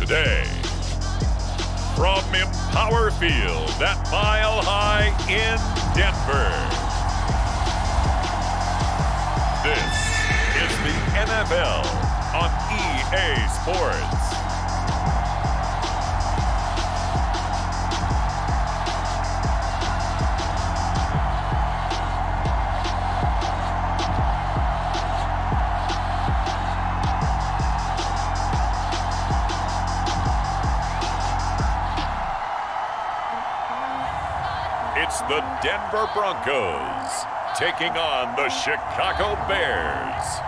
today. From Empower Field at Mile High in Denver. This is the NFL on EA Sports. It's the Denver Broncos taking on the Chicago Bears.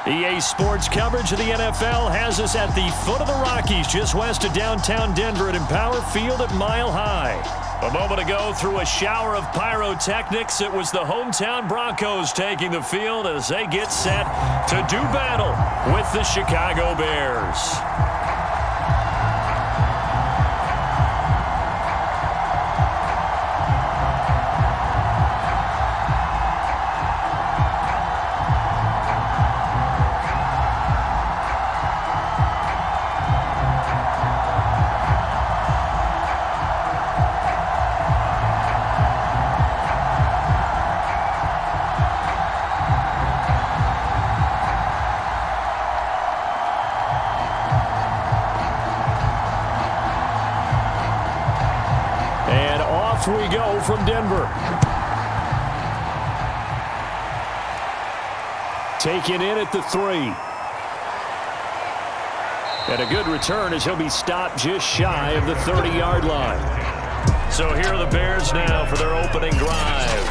EA Sports coverage of the NFL has us at the foot of the Rockies, just west of downtown Denver at Empower Field at Mile High. A moment ago, through a shower of pyrotechnics, it was the hometown Broncos taking the field as they get set to do battle with the Chicago Bears. We go from Denver. Taken in at the 3. And a good return as he'll be stopped just shy of the 30-yard line. So here are the Bears now for their opening drive.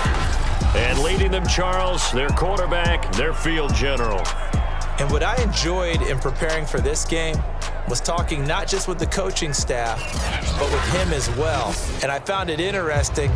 And leading them, Charles, their quarterback, their field general. And what I enjoyed in preparing for this game was talking not just with the coaching staff, but with him as well. And I found it interesting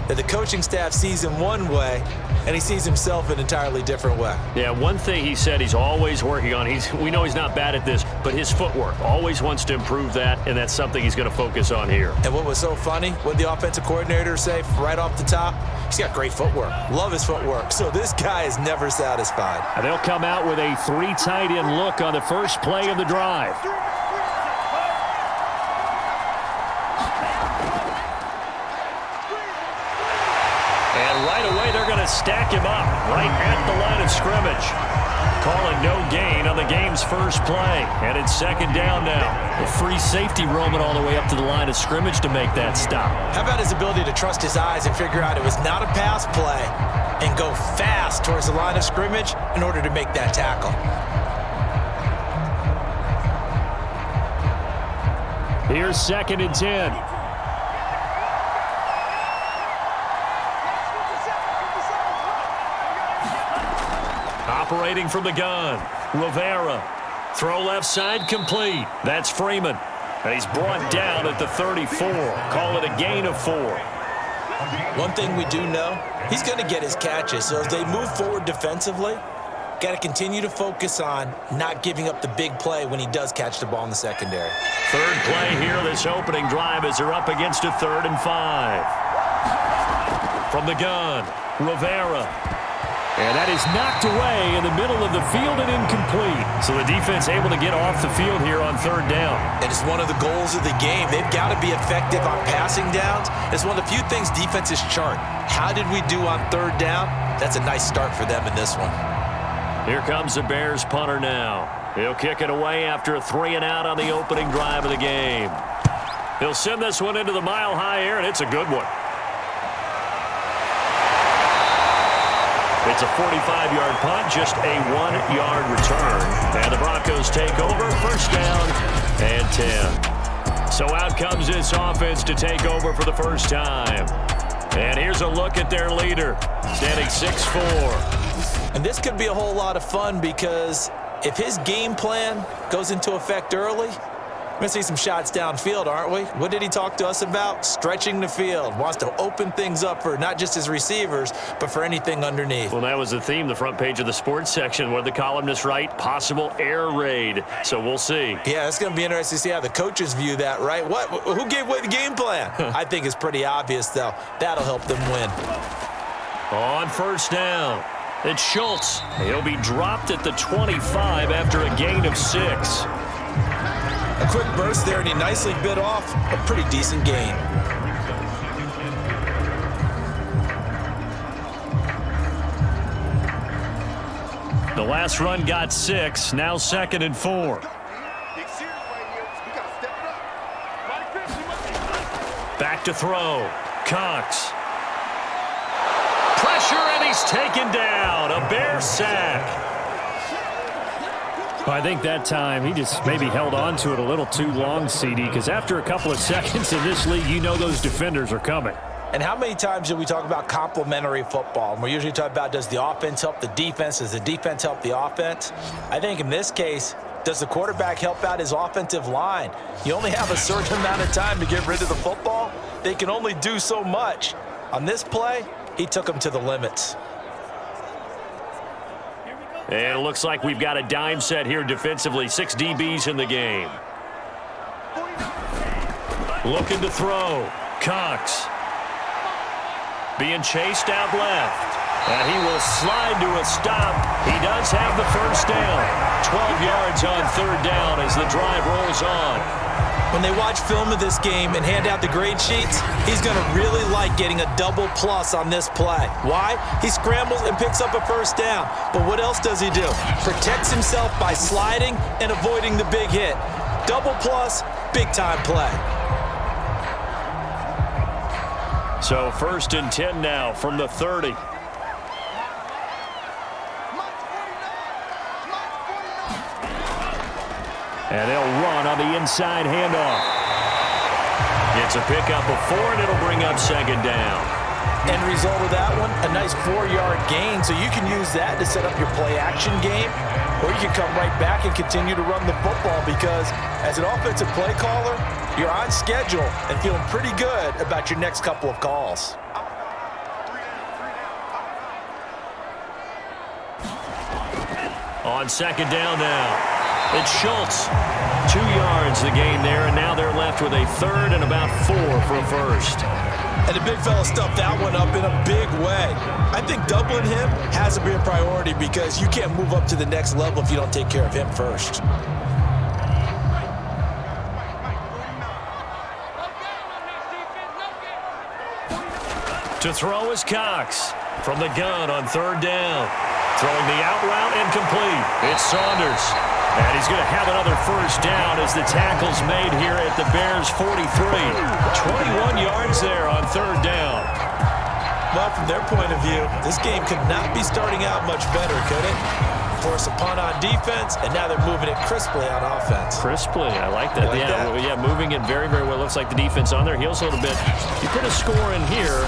that the coaching staff sees him one way, and he sees himself an entirely different way. Yeah, one thing he said he's always working on, we know he's not bad at this, but his footwork, always wants to improve that, and that's something he's going to focus on here. And what was so funny, what did the offensive coordinator say right off the top? He's got great footwork. Love his footwork. So this guy is never satisfied. And they'll come out with a 3 tight end look on the first play of the drive. Stack him up right at the line of scrimmage. Calling no gain on the game's first play. And it's second down now. A free safety roaming all the way up to the line of scrimmage to make that stop. How about his ability to trust his eyes and figure out it was not a pass play and go fast towards the line of scrimmage in order to make that tackle. Here's 2nd and 10. Operating from the gun, Rivera. Throw left side, complete. That's Freeman. And he's brought down at the 34. Call it a gain of 4. One thing we do know, he's going to get his catches. So as they move forward defensively, got to continue to focus on not giving up the big play when he does catch the ball in the secondary. Third play here, this opening drive as they're up against a 3rd and 5. From the gun, Rivera. And that is knocked away in the middle of the field and incomplete. So the defense able to get off the field here on 3rd down. And it's one of the goals of the game. They've got to be effective on passing downs. It's one of the few things defenses chart. How did we do on 3rd down? That's a nice start for them in this one. Here comes the Bears punter now. He'll kick it away after a 3 and out on the opening drive of the game. He'll send this one into the Mile High air, and it's a good one. It's a 45-yard punt, just a 1-yard return. And the Broncos take over, first down and 10. So out comes this offense to take over for the first time. And here's a look at their leader, standing 6'4". And this could be a whole lot of fun because if his game plan goes into effect early, we're going to see some shots downfield, aren't we? What did he talk to us about? Stretching the field. Wants to open things up for not just his receivers, but for anything underneath. Well, that was the theme, the front page of the sports section, where the columnists write, possible air raid. So we'll see. Yeah, it's going to be interesting to see how the coaches view that, right? What? Who gave away the game plan? I think it's pretty obvious, though. That'll help them win. On first down, It's Schultz. He'll be dropped at the 25 after a gain of 6. A quick burst there, and he nicely bit off a pretty decent gain. The last run got 6, now 2nd and 4. Back to throw. Cox. Pressure, and he's taken down. A Bear sack. I think that time he just maybe held on to it a little too long, CD, because after a couple of seconds in this league, you know those defenders are coming. And how many times do we talk about complementary football? And we're usually talking about, does the offense help the defense? Does the defense help the offense? I think in this case, does the quarterback help out his offensive line? You only have a certain amount of time to get rid of the football. They can only do so much. On this play, he took them to the limits. And it looks like we've got a dime set here defensively. 6 DBs in the game. Looking to throw. Cox. Being chased out left. And he will slide to a stop. He does have the first down. 12 yards on 3rd down as the drive rolls on. When they watch film of this game and hand out the grade sheets, he's going to really like getting a double plus on this play. Why? He scrambles and picks up a first down. But what else does he do? Protects himself by sliding and avoiding the big hit. Double plus, big time play. So 1st and 10 now from the 30. And they'll run on the inside handoff. It's a pickup of 4, and it'll bring up 2nd down. End result of that one, a nice 4-yard gain. So you can use that to set up your play-action game, or you can come right back and continue to run the football because as an offensive play caller, you're on schedule and feeling pretty good about your next couple of calls. On 2nd down now. It's Schultz. 2 yards the gain there, and now they're left with a 3rd and about 4 for a first. And the big fella stuffed that one up in a big way. I think doubling him has to be a priority because you can't move up to the next level if you don't take care of him first. To throw is Cox from the gun on 3rd down. Throwing the out route incomplete. It's Saunders. And he's going to have another first down as the tackle's made here at the Bears' 43. 21 yards there on 3rd down. Well, from their point of view, this game could not be starting out much better, could it? Force a punt on defense, and now they're moving it crisply on offense. Crisply, I like that. Yeah, moving it very, very well. Looks like the defense on their heels a little bit. You put a score in here,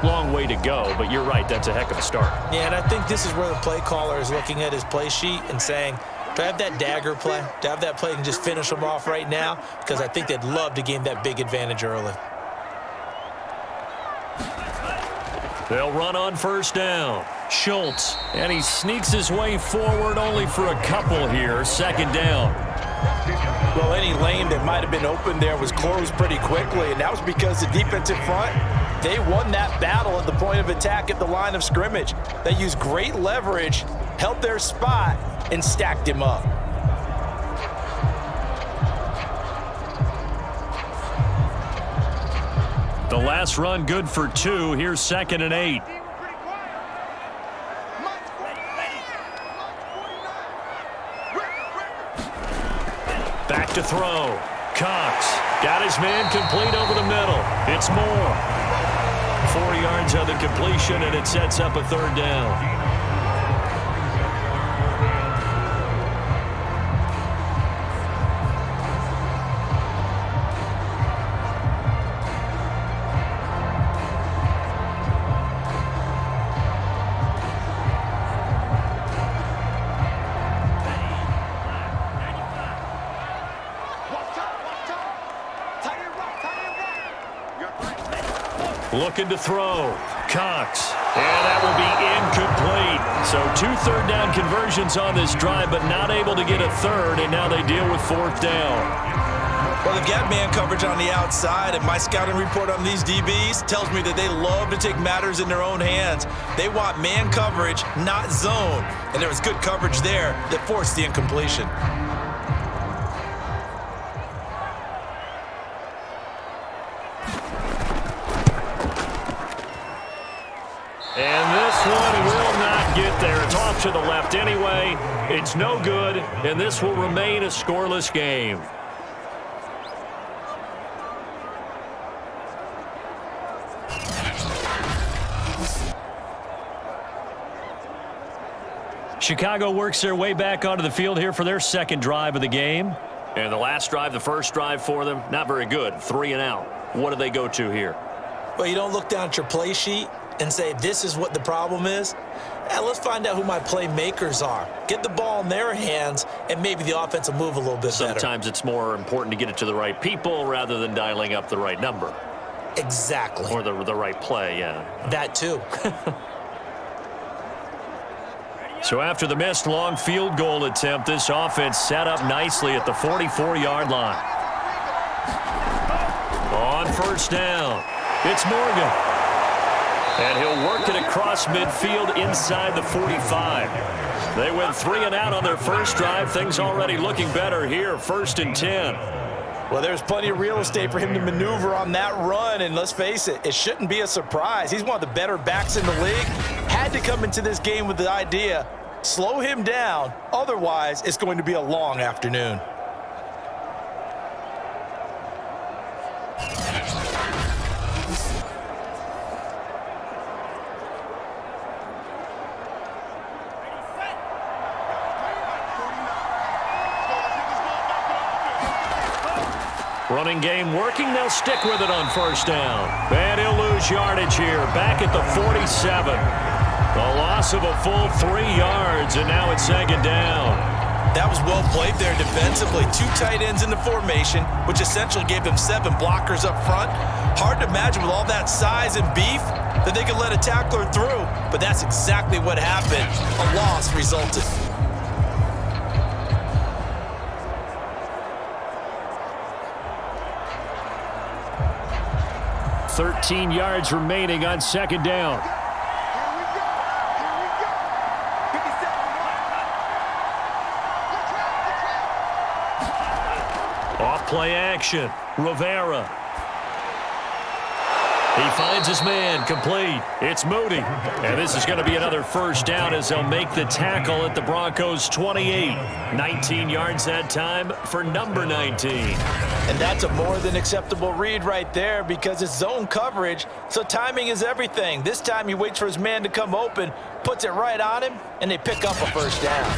long way to go, but you're right, that's a heck of a start. Yeah, and I think this is where the play caller is looking at his play sheet and saying, do I have that dagger play? Do I have that play and just finish them off right now? Because I think they'd love to gain that big advantage early. They'll run on 1st down. Schultz, and he sneaks his way forward only for a couple here. 2nd down. Well, any lane that might have been open there was closed pretty quickly, and that was because the defensive front, they won that battle at the point of attack at the line of scrimmage. They used great leverage, held their spot, and stacked him up. The last run good for 2. Here's 2nd and 8. Back to throw. Cox got his man complete over the middle. It's Moore. 4 yards on the completion, and it sets up a 3rd down. Looking to throw. Cox. And that will be incomplete. So 2 third down conversions on this drive, but not able to get a 3rd, and now they deal with 4th down. Well, they've got man coverage on the outside, and my scouting report on these DBs tells me that they love to take matters in their own hands. They want man coverage, not zone. And there was good coverage there that forced the incompletion. And this one will not get there. It's off to the left anyway. It's no good, and this will remain a scoreless game. Chicago works their way back onto the field here for their second drive of the game. And the last drive, the first drive for them, not very good. 3 and out. What do they go to here? Well, you don't look down at your play sheet and say, this is what the problem is. Let's find out who my playmakers are. Get the ball in their hands, and maybe the offense will move a little bit better. Sometimes it's more important to get it to the right people rather than dialing up the right number. Exactly. Or the right play, yeah. That too. So after the missed long field goal attempt, this offense set up nicely at the 44-yard line. On first down, it's Morgan. And he'll work it across midfield inside the 45. They went 3 and out on their first drive. Things already looking better here, 1st and 10. Well, there's plenty of real estate for him to maneuver on that run, and let's face it, it shouldn't be a surprise. He's one of the better backs in the league. Had to come into this game with the idea, slow him down, otherwise it's going to be a long afternoon. Running game working. They'll stick with it on first down. And he'll lose yardage here. Back at the 47. A loss of a full 3 yards, and now it's 2nd down. That was well played there defensively. 2 tight ends in the formation, which essentially gave them 7 blockers up front. Hard to imagine with all that size and beef that they could let a tackler through, but that's exactly what happened. A loss resulted. 13 yards remaining on 2nd down. Off play action. Rivera. He finds his man, complete. It's Moody. And this is going to be another first down as they'll make the tackle at the Broncos' 28. 19 yards that time for number 19. And that's a more than acceptable read right there because it's zone coverage, so timing is everything. This time he waits for his man to come open, puts it right on him, and they pick up a first down.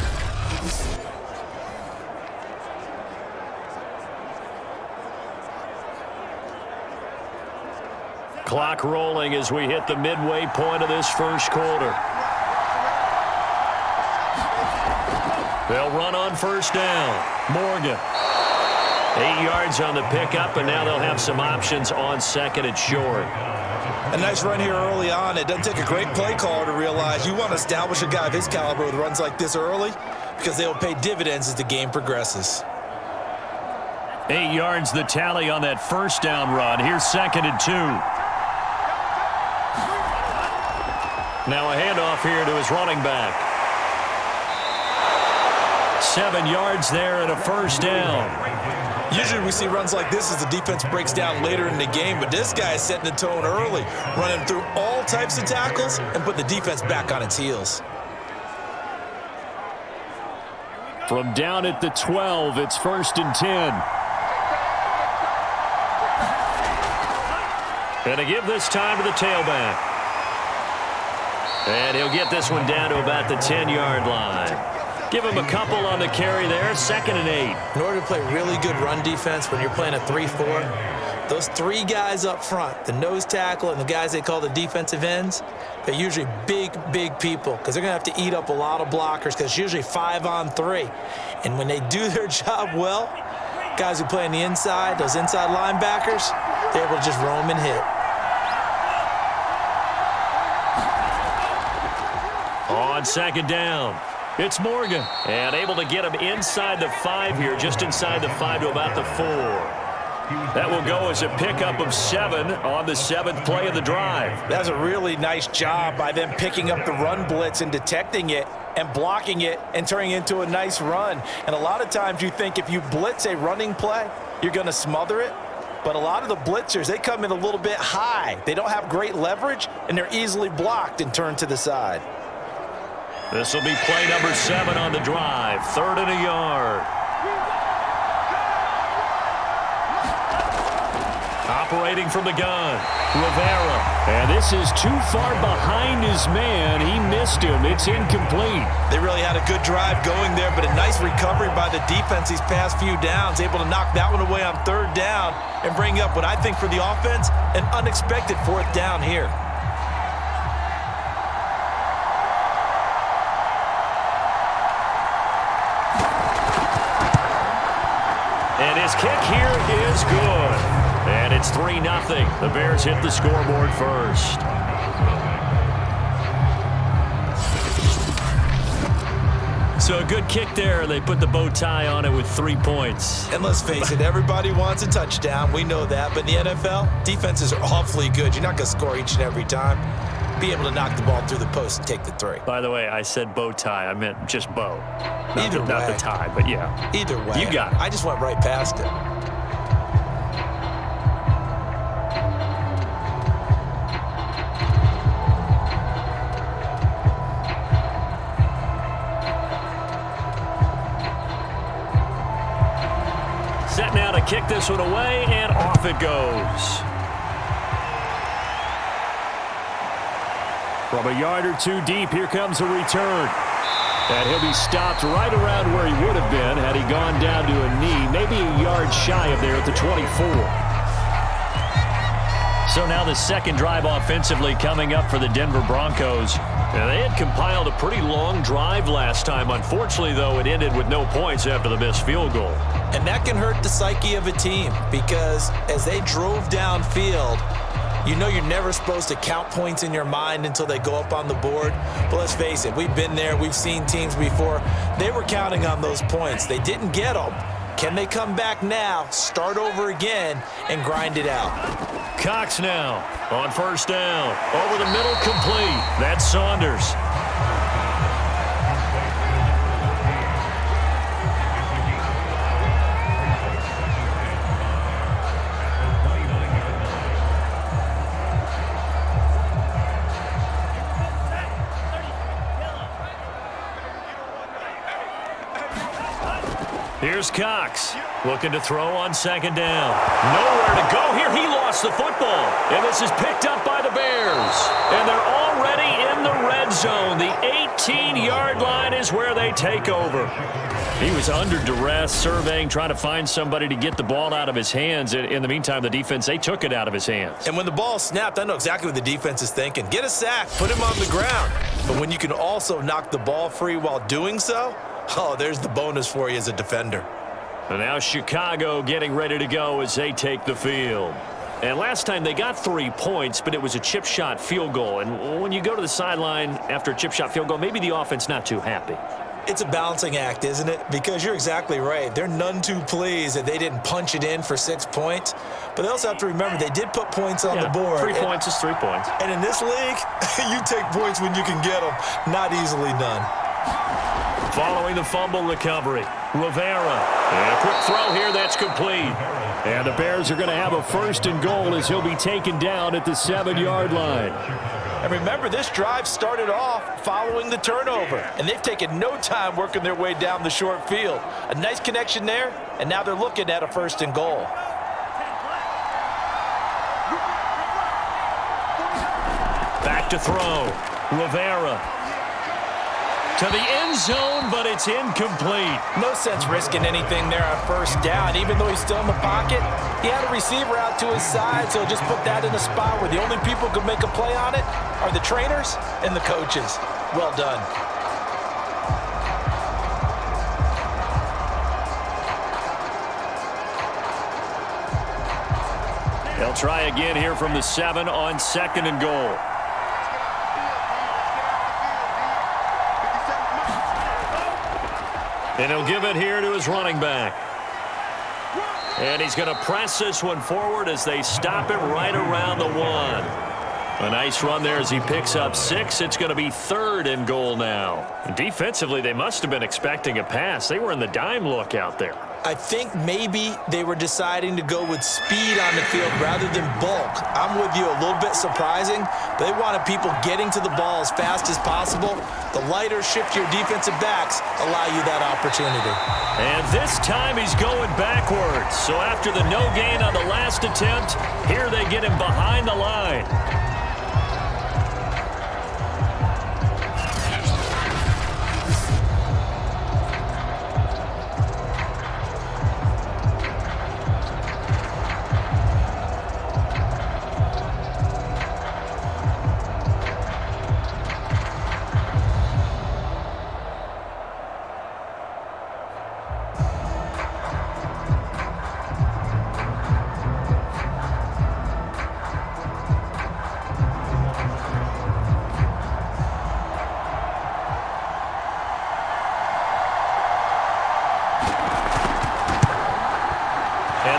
Clock rolling as we hit the midway point of this first quarter. They'll run on first down. Morgan. 8 yards on the pickup, and now they'll have some options on 2nd and short. A nice run here early on. It doesn't take a great play caller to realize you want to establish a guy of his caliber with runs like this early because they will pay dividends as the game progresses. 8 yards the tally on that first down run. Here's 2nd and 2. Now a handoff here to his running back. 7 yards there and a first down. Usually we see runs like this as the defense breaks down later in the game, but this guy is setting the tone early, running through all types of tackles and put the defense back on its heels. From down at the 12, it's 1st and 10. And to give this time to the tailback. And he'll get this one down to about the 10-yard line. Give him a couple on the carry there, 2nd and 8. In order to play really good run defense when you're playing a 3-4, those 3 guys up front, the nose tackle and the guys they call the defensive ends, they're usually big, big people because they're going to have to eat up a lot of blockers because it's usually 5 on 3. And when they do their job well, guys who play on the inside, those inside linebackers, they're able to just roam and hit. On 2nd down, it's Morgan. And able to get him inside the 5 here, just inside the 5 to about the 4. That will go as a pickup of 7 on the 7th play of the drive. That's a really nice job by them picking up the run blitz and detecting it and blocking it and turning it into a nice run. And a lot of times you think if you blitz a running play, you're going to smother it. But a lot of the blitzers, they come in a little bit high. They don't have great leverage, and they're easily blocked and turned to the side. This will be play number 7 on the drive. 3rd and a yard. Operating from the gun, Rivera. And this is too far behind his man. He missed him. It's incomplete. They really had a good drive going there, but a nice recovery by the defense these past few downs, able to knock that one away on 3rd down and bring up what I think for the offense, an unexpected 4th down here. And his kick here is good. And it's 3-0. The Bears hit the scoreboard first. So a good kick there. They put the bow tie on it with 3 points. And let's face it, everybody wants a touchdown. We know that. But in the NFL, defenses are awfully good. You're not going to score each and every time. Be able to knock the ball through the post and take the 3. By the way, I said bow tie. I meant just bow. Either way. Not the tie, but yeah. Either way. You got it. I just went right past it. Set now to kick this one away, and off it goes. From a yard or 2 deep, here comes a return. And he'll be stopped right around where he would have been had he gone down to a knee, maybe a yard shy of there at the 24. So now the second drive offensively coming up for the Denver Broncos. Now, they had compiled a pretty long drive last time. Unfortunately, though, it ended with no points after the missed field goal. And that can hurt the psyche of a team because as they drove downfield, you know you're never supposed to count points in your mind until they go up on the board. But let's face it, we've been there. We've seen teams before. They were counting on those points. They didn't get them. Can they come back now, start over again, and grind it out? Cox now on 1st down. Over the middle, complete. That's Saunders. Here's Cox, looking to throw on 2nd down. Nowhere to go here. He lost the football. And this is picked up by the Bears. And they're already in the red zone. The 18-yard line is where they take over. He was under duress, surveying, trying to find somebody to get the ball out of his hands. In the meantime, the defense, they took it out of his hands. And when the ball snapped, I know exactly what the defense is thinking. Get a sack, put him on the ground. But when you can also knock the ball free while doing so, oh, there's the bonus for you as a defender. And now Chicago getting ready to go as they take the field. And last time they got 3 points, but it was a chip shot field goal. And when you go to the sideline after a chip shot field goal, maybe the offense not too happy. It's a balancing act, isn't it? Because you're exactly right. They're none too pleased that they didn't punch it in for 6 points. But they also have to remember they did put points on the board. 3 points is 3 points. And in this league, you take points when you can get them. Not easily done. Following the fumble recovery, Rivera. And a quick throw here that's complete. And the Bears are going to have a 1st and goal as he'll be taken down at the 7-yard line. And remember, this drive started off following the turnover. And they've taken no time working their way down the short field. A nice connection there, and now they're looking at a 1st and goal. Back to throw. Rivera. To the end zone, but it's incomplete. No sense risking anything there on 1st down. Even though he's still in the pocket, he had a receiver out to his side, so just put that in a spot where the only people who could make a play on it are the trainers and the coaches. Well done. They'll try again here from the 7 on 2nd and goal. And he'll give it here to his running back. And he's going to press this one forward as they stop him right around the 1. A nice run there as he picks up 6. It's going to be 3rd and goal now. And defensively, they must have been expecting a pass. They were in the dime look out there. I think maybe they were deciding to go with speed on the field rather than bulk. I'm with you, a little bit surprising. But they wanted people getting to the ball as fast as possible. The lighter, shiftier defensive backs allow you that opportunity. And this time he's going backwards. So after the no gain on the last attempt, here they get him behind the line.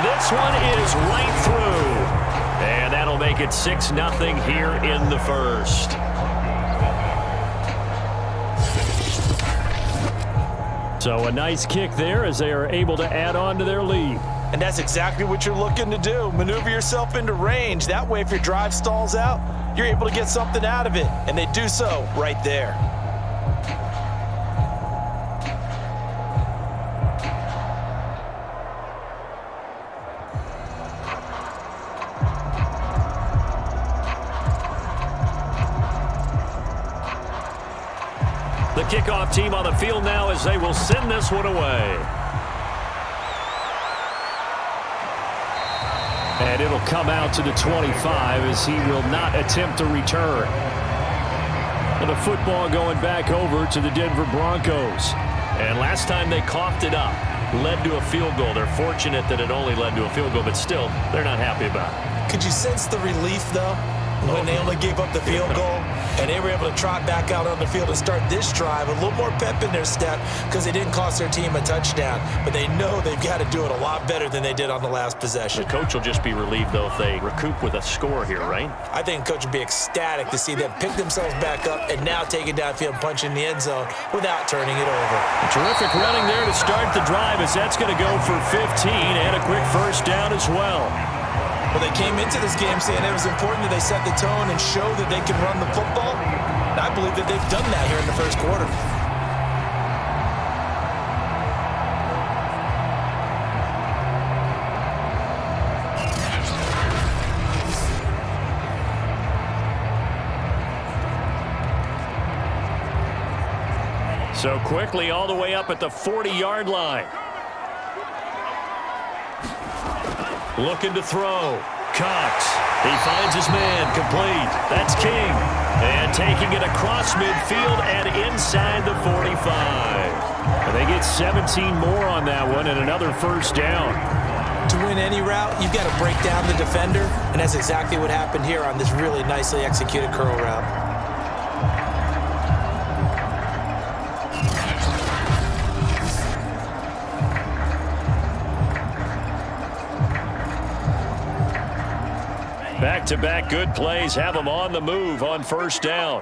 This one is right through. And that'll make it 6-0 here in the first. So a nice kick there as they are able to add on to their lead. And that's exactly what you're looking to do. Maneuver yourself into range. That way, if your drive stalls out, you're able to get something out of it. And they do so right there. The kickoff team on the field now as they will send this one away. And it'll come out to the 25 as he will not attempt to return. And the football going back over to the Denver Broncos. And last time they coughed it up, led to a field goal. They're fortunate that it only led to a field goal, but still, they're not happy about it. Could you sense the relief, though, when they only gave up the field goal? And they were able to trot back out on the field and start this drive. A little more pep in their step because they didn't cost their team a touchdown. But they know they've got to do it a lot better than they did on the last possession. The coach will just be relieved, though, if they recoup with a score here, right? I think the coach will be ecstatic to see them pick themselves back up and now take it downfield and punch in the end zone without turning it over. Terrific running there to start the drive as that's going to go for 15 and a quick first down as well. Well, they came into this game saying it was important that they set the tone and show that they can run the football. And I believe that they've done that here in the first quarter. So quickly all the way up at the 40-yard line. Looking to throw. Cox. He finds his man. Complete. That's King. And taking it across midfield and inside the 45. And they get 17 more on that one and another first down. To win any route, you've got to break down the defender. And that's exactly what happened here on this really nicely executed curl route. Back-to-back good plays have them on the move on first down.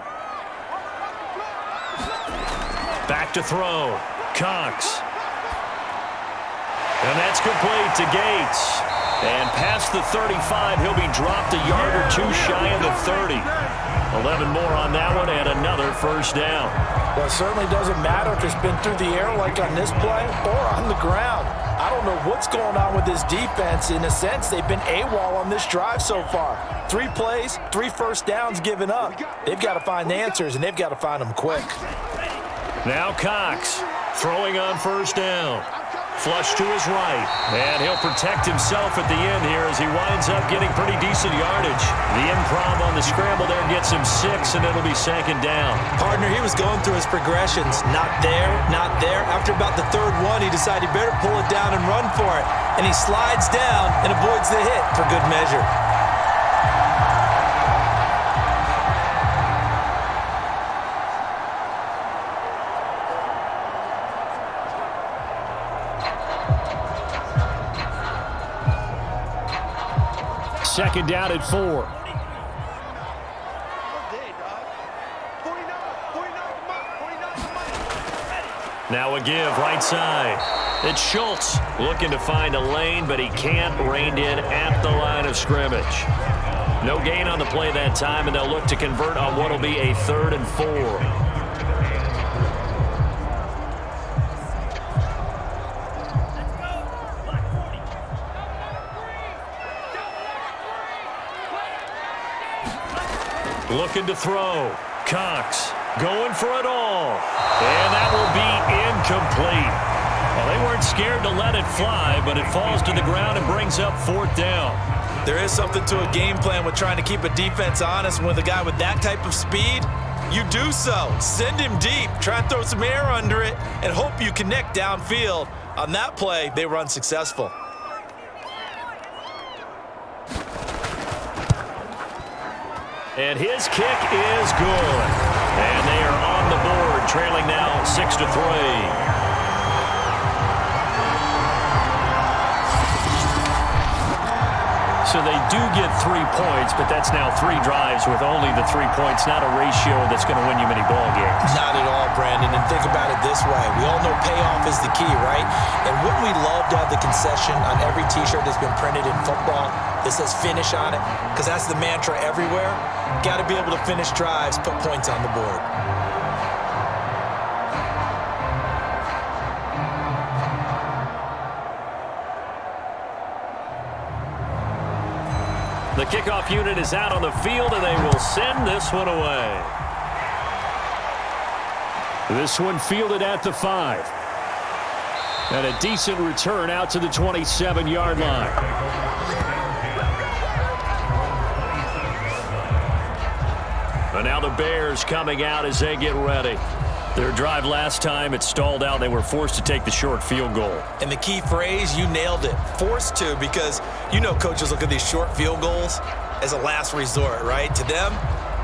Back to throw. Cox. And that's complete to Gates. And past the 35, he'll be dropped a yard or two shy of the 30. 11 more on that one and another first down. Well, it certainly doesn't matter if it's been through the air like on this play or on the ground. I don't know what's going on with this defense. In a sense, they've been AWOL on this drive so far. 3 plays, 3 first downs given up. They've got to find the answers, and they've got to find them quick. Now Cox throwing on first down. Flush to his right. And he'll protect himself at the end here as he winds up getting pretty decent yardage. The improv on the scramble there gets him 6, and it'll be second down. Partner, he was going through his progressions. Not there, not there. After about the third one, he decided he better pull it down and run for it. And he slides down and avoids the hit for good measure. second down at 4. Now a give right side. It's Schultz looking to find a lane, but he can't. Reined in at the line of scrimmage. No gain on the play that time, and they'll look to convert on what will be a 3rd and 4. Looking to throw. Cox going for it all. And that will be incomplete. Well, they weren't scared to let it fly, but it falls to the ground and brings up 4th down. There is something to a game plan with trying to keep a defense honest. With a guy with that type of speed, you do so. Send him deep. Try and throw some air under it and hope you connect downfield. On that play, they run successful. And his kick is good. And they are on the board, trailing now 6-3. So they do get 3 points, but that's now 3 drives with only the 3 points, not a ratio that's going to win you many ball games. Not at all, Brandon. And think about it this way. We all know payoff is the key, right? And wouldn't we love to have the concession on every T-shirt that's been printed in football that says finish on it? Because that's the mantra everywhere. Got to be able to finish drives, put points on the board. The kickoff unit is out on the field, and they will send this one away. This one fielded at the 5. And a decent return out to the 27-yard line. And now the Bears coming out as they get ready. Their drive last time, it stalled out. They were forced to take the short field goal. And the key phrase, you nailed it. Forced to, because you know coaches look at these short field goals as a last resort, right? To them,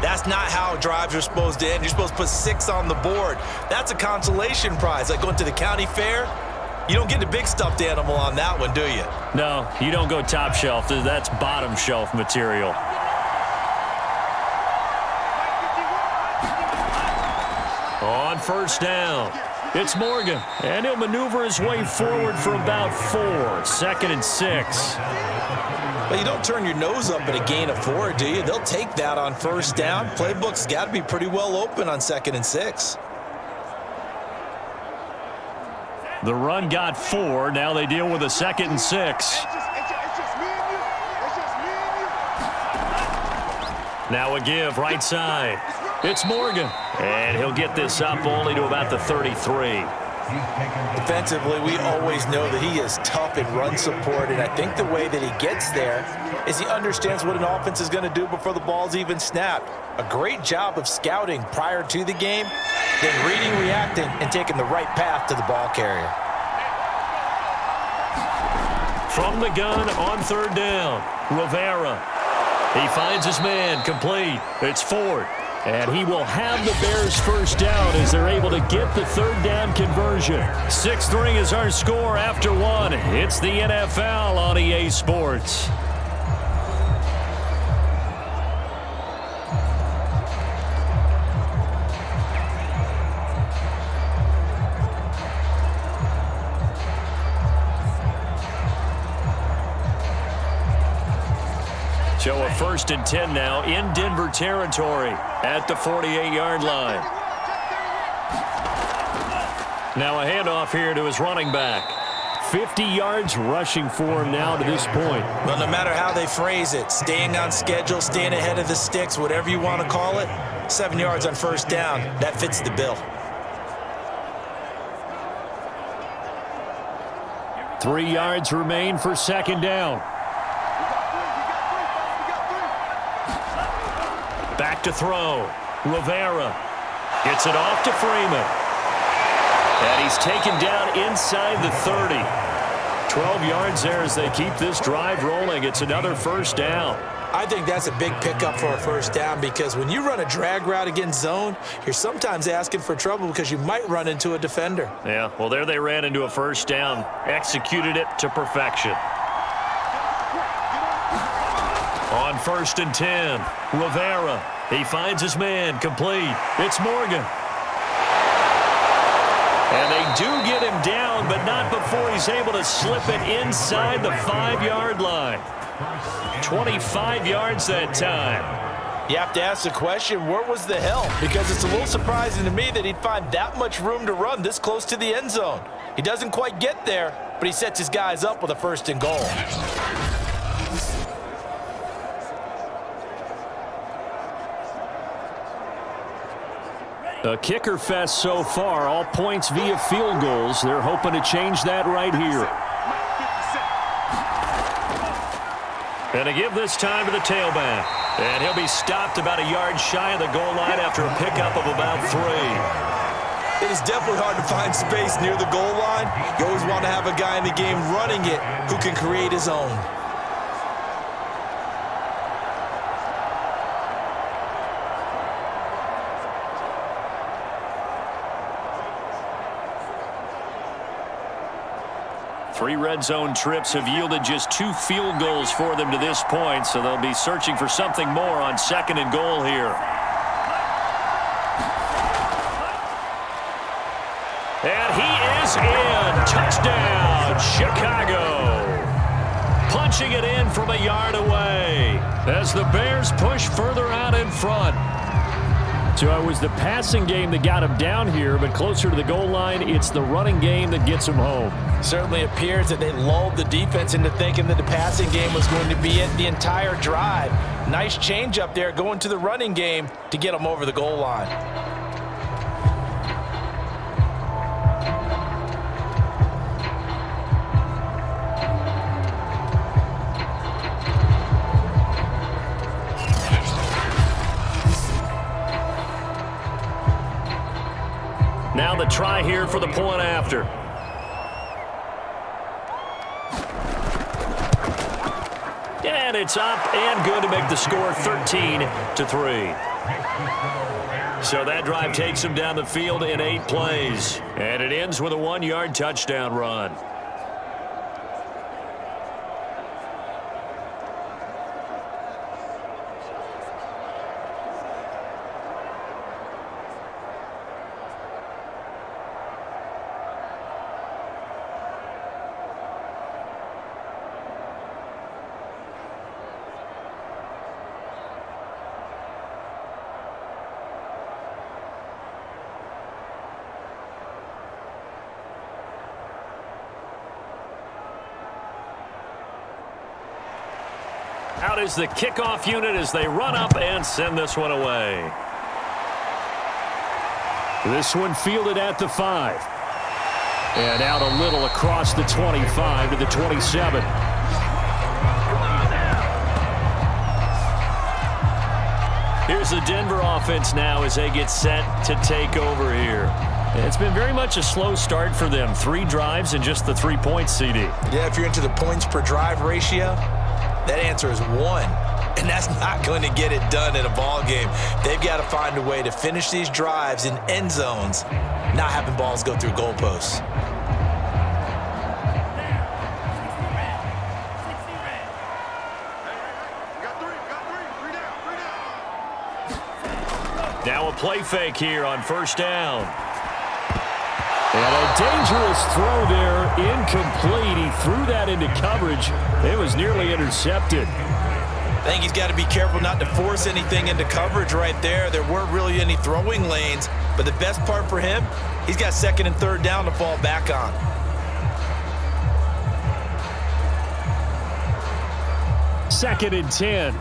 that's not how drives are supposed to end. You're supposed to put 6 on the board. That's a consolation prize. Like going to the county fair, you don't get the big stuffed animal on that one, do you? No, you don't go top shelf. That's bottom shelf material. On first down, it's Morgan, and he'll maneuver his way forward for about 4. 2nd and 6. Well, you don't turn your nose up at a gain of 4, do you? They'll take that on first down. Playbook's got to be pretty well open on 2nd and 6. The run got 4. Now they deal with a 2nd and 6. Now a give right side. It's Morgan, and he'll get this up only to about the 33. Defensively, we always know that he is tough in run support, and I think the way that he gets there is he understands what an offense is going to do before the ball's even snapped. A great job of scouting prior to the game, then reading, reacting, and taking the right path to the ball carrier. From the gun on 3rd down, Rivera. He finds his man, complete. It's Ford. And he will have the Bears first down as they're able to get the 3rd down conversion. 6-3 is our score after 1. It's the NFL on EA Sports. So a 1st and 10 now in Denver territory at the 48-yard line. Now a handoff here to his running back. 50 yards rushing for him now to this point. Well, no matter how they phrase it, staying on schedule, staying ahead of the sticks, whatever you want to call it, 7 yards on first down, that fits the bill. 3 yards remain for 2nd down. Back to throw. Rivera gets it off to Freeman. And he's taken down inside the 30. 12 yards there as they keep this drive rolling. It's another first down. I think that's a big pickup for a first down because when you run a drag route against zone, you're sometimes asking for trouble because you might run into a defender. Yeah, well, there they ran into a first down. Executed it to perfection. on 1st and 10. Rivera, he finds his man, complete. It's Morgan. And they do get him down, but not before he's able to slip it inside the 5-yard line. 25 yards that time. You have to ask the question, where was the help? Because it's a little surprising to me that he'd find that much room to run this close to the end zone. He doesn't quite get there, but he sets his guys up with a 1st and goal. A kicker fest so far, all points via field goals. They're hoping to change that right here. And to give this time to the tailback. And he'll be stopped about a yard shy of the goal line after a pickup of about 3. It is definitely hard to find space near the goal line. You always want to have a guy in the game running it who can create his own. Three red zone trips have yielded just 2 field goals for them to this point, so they'll be searching for something more on 2nd and goal here. And he is in. Touchdown, Chicago. Punching it in from a yard away as the Bears push further out in front. So it was the passing game that got him down here, but closer to the goal line, it's the running game that gets him home. Certainly appears that they lulled the defense into thinking that the passing game was going to be it the entire drive. Nice change up there going to the running game to get them over the goal line. Now the try here for the point after. And it's up and good to make the score 13-3. So that drive takes him down the field in 8 plays. And it ends with a 1-yard touchdown run. Out is the kickoff unit as they run up and send this one away. This one fielded at the 5. And out a little across the 25 to the 27. Here's the Denver offense now as they get set to take over here. It's been very much a slow start for them. 3 drives and just the 3 points, CD. Yeah, if you're into the points per drive ratio, that answer is 1, and that's not going to get it done in a ball game. They've got to find a way to finish these drives in end zones, not having balls go through goalposts. Now a play fake here on 1st down. And a dangerous throw there, incomplete. He threw that into coverage. It was nearly intercepted. I think he's got to be careful not to force anything into coverage right there. There weren't really any throwing lanes, but the best part for him, he's got 2nd and 3rd down to fall back on. Second and 10.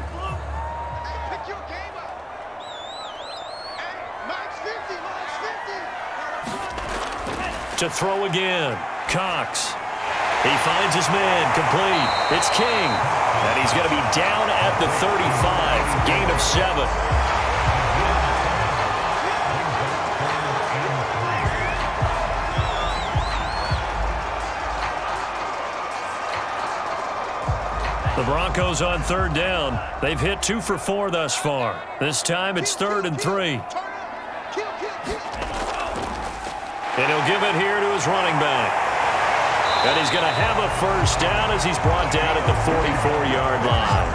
To throw again. Cox. He finds his man. Complete. It's King. And he's going to be down at the 35. Gain of 7. The Broncos on 3rd down. They've hit 2 for 4 thus far. This time it's 3rd and 3. And he'll give it here to his running back. And he's going to have a 1st down as he's brought down at the 44-yard line.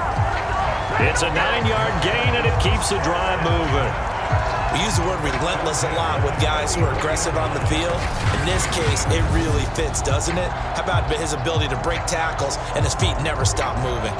It's a 9-yard gain, and it keeps the drive moving. We use the word relentless a lot with guys who are aggressive on the field. In this case, it really fits, doesn't it? How about his ability to break tackles and his feet never stop moving?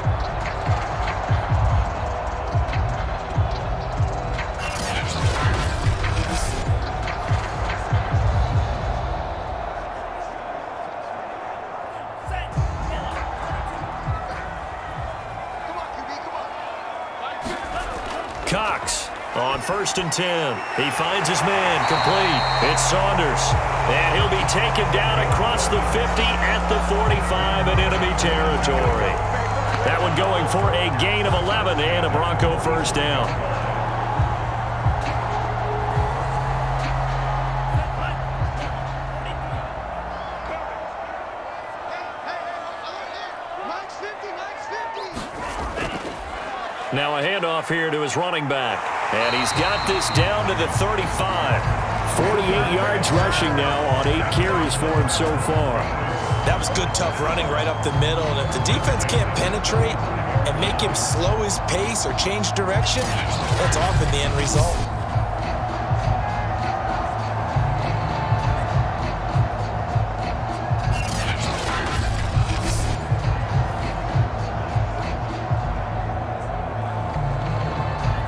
Cox on 1st and 10. He finds his man complete. It's Saunders. And he'll be taken down across the 50 at the 45 in enemy territory. That one going for a gain of 11 and a Bronco first down. Now a handoff here to his running back. And he's got this down to the 35. 48 yards rushing now on 8 carries for him so far. That was good, tough running right up the middle. And if the defense can't penetrate and make him slow his pace or change direction, that's often the end result.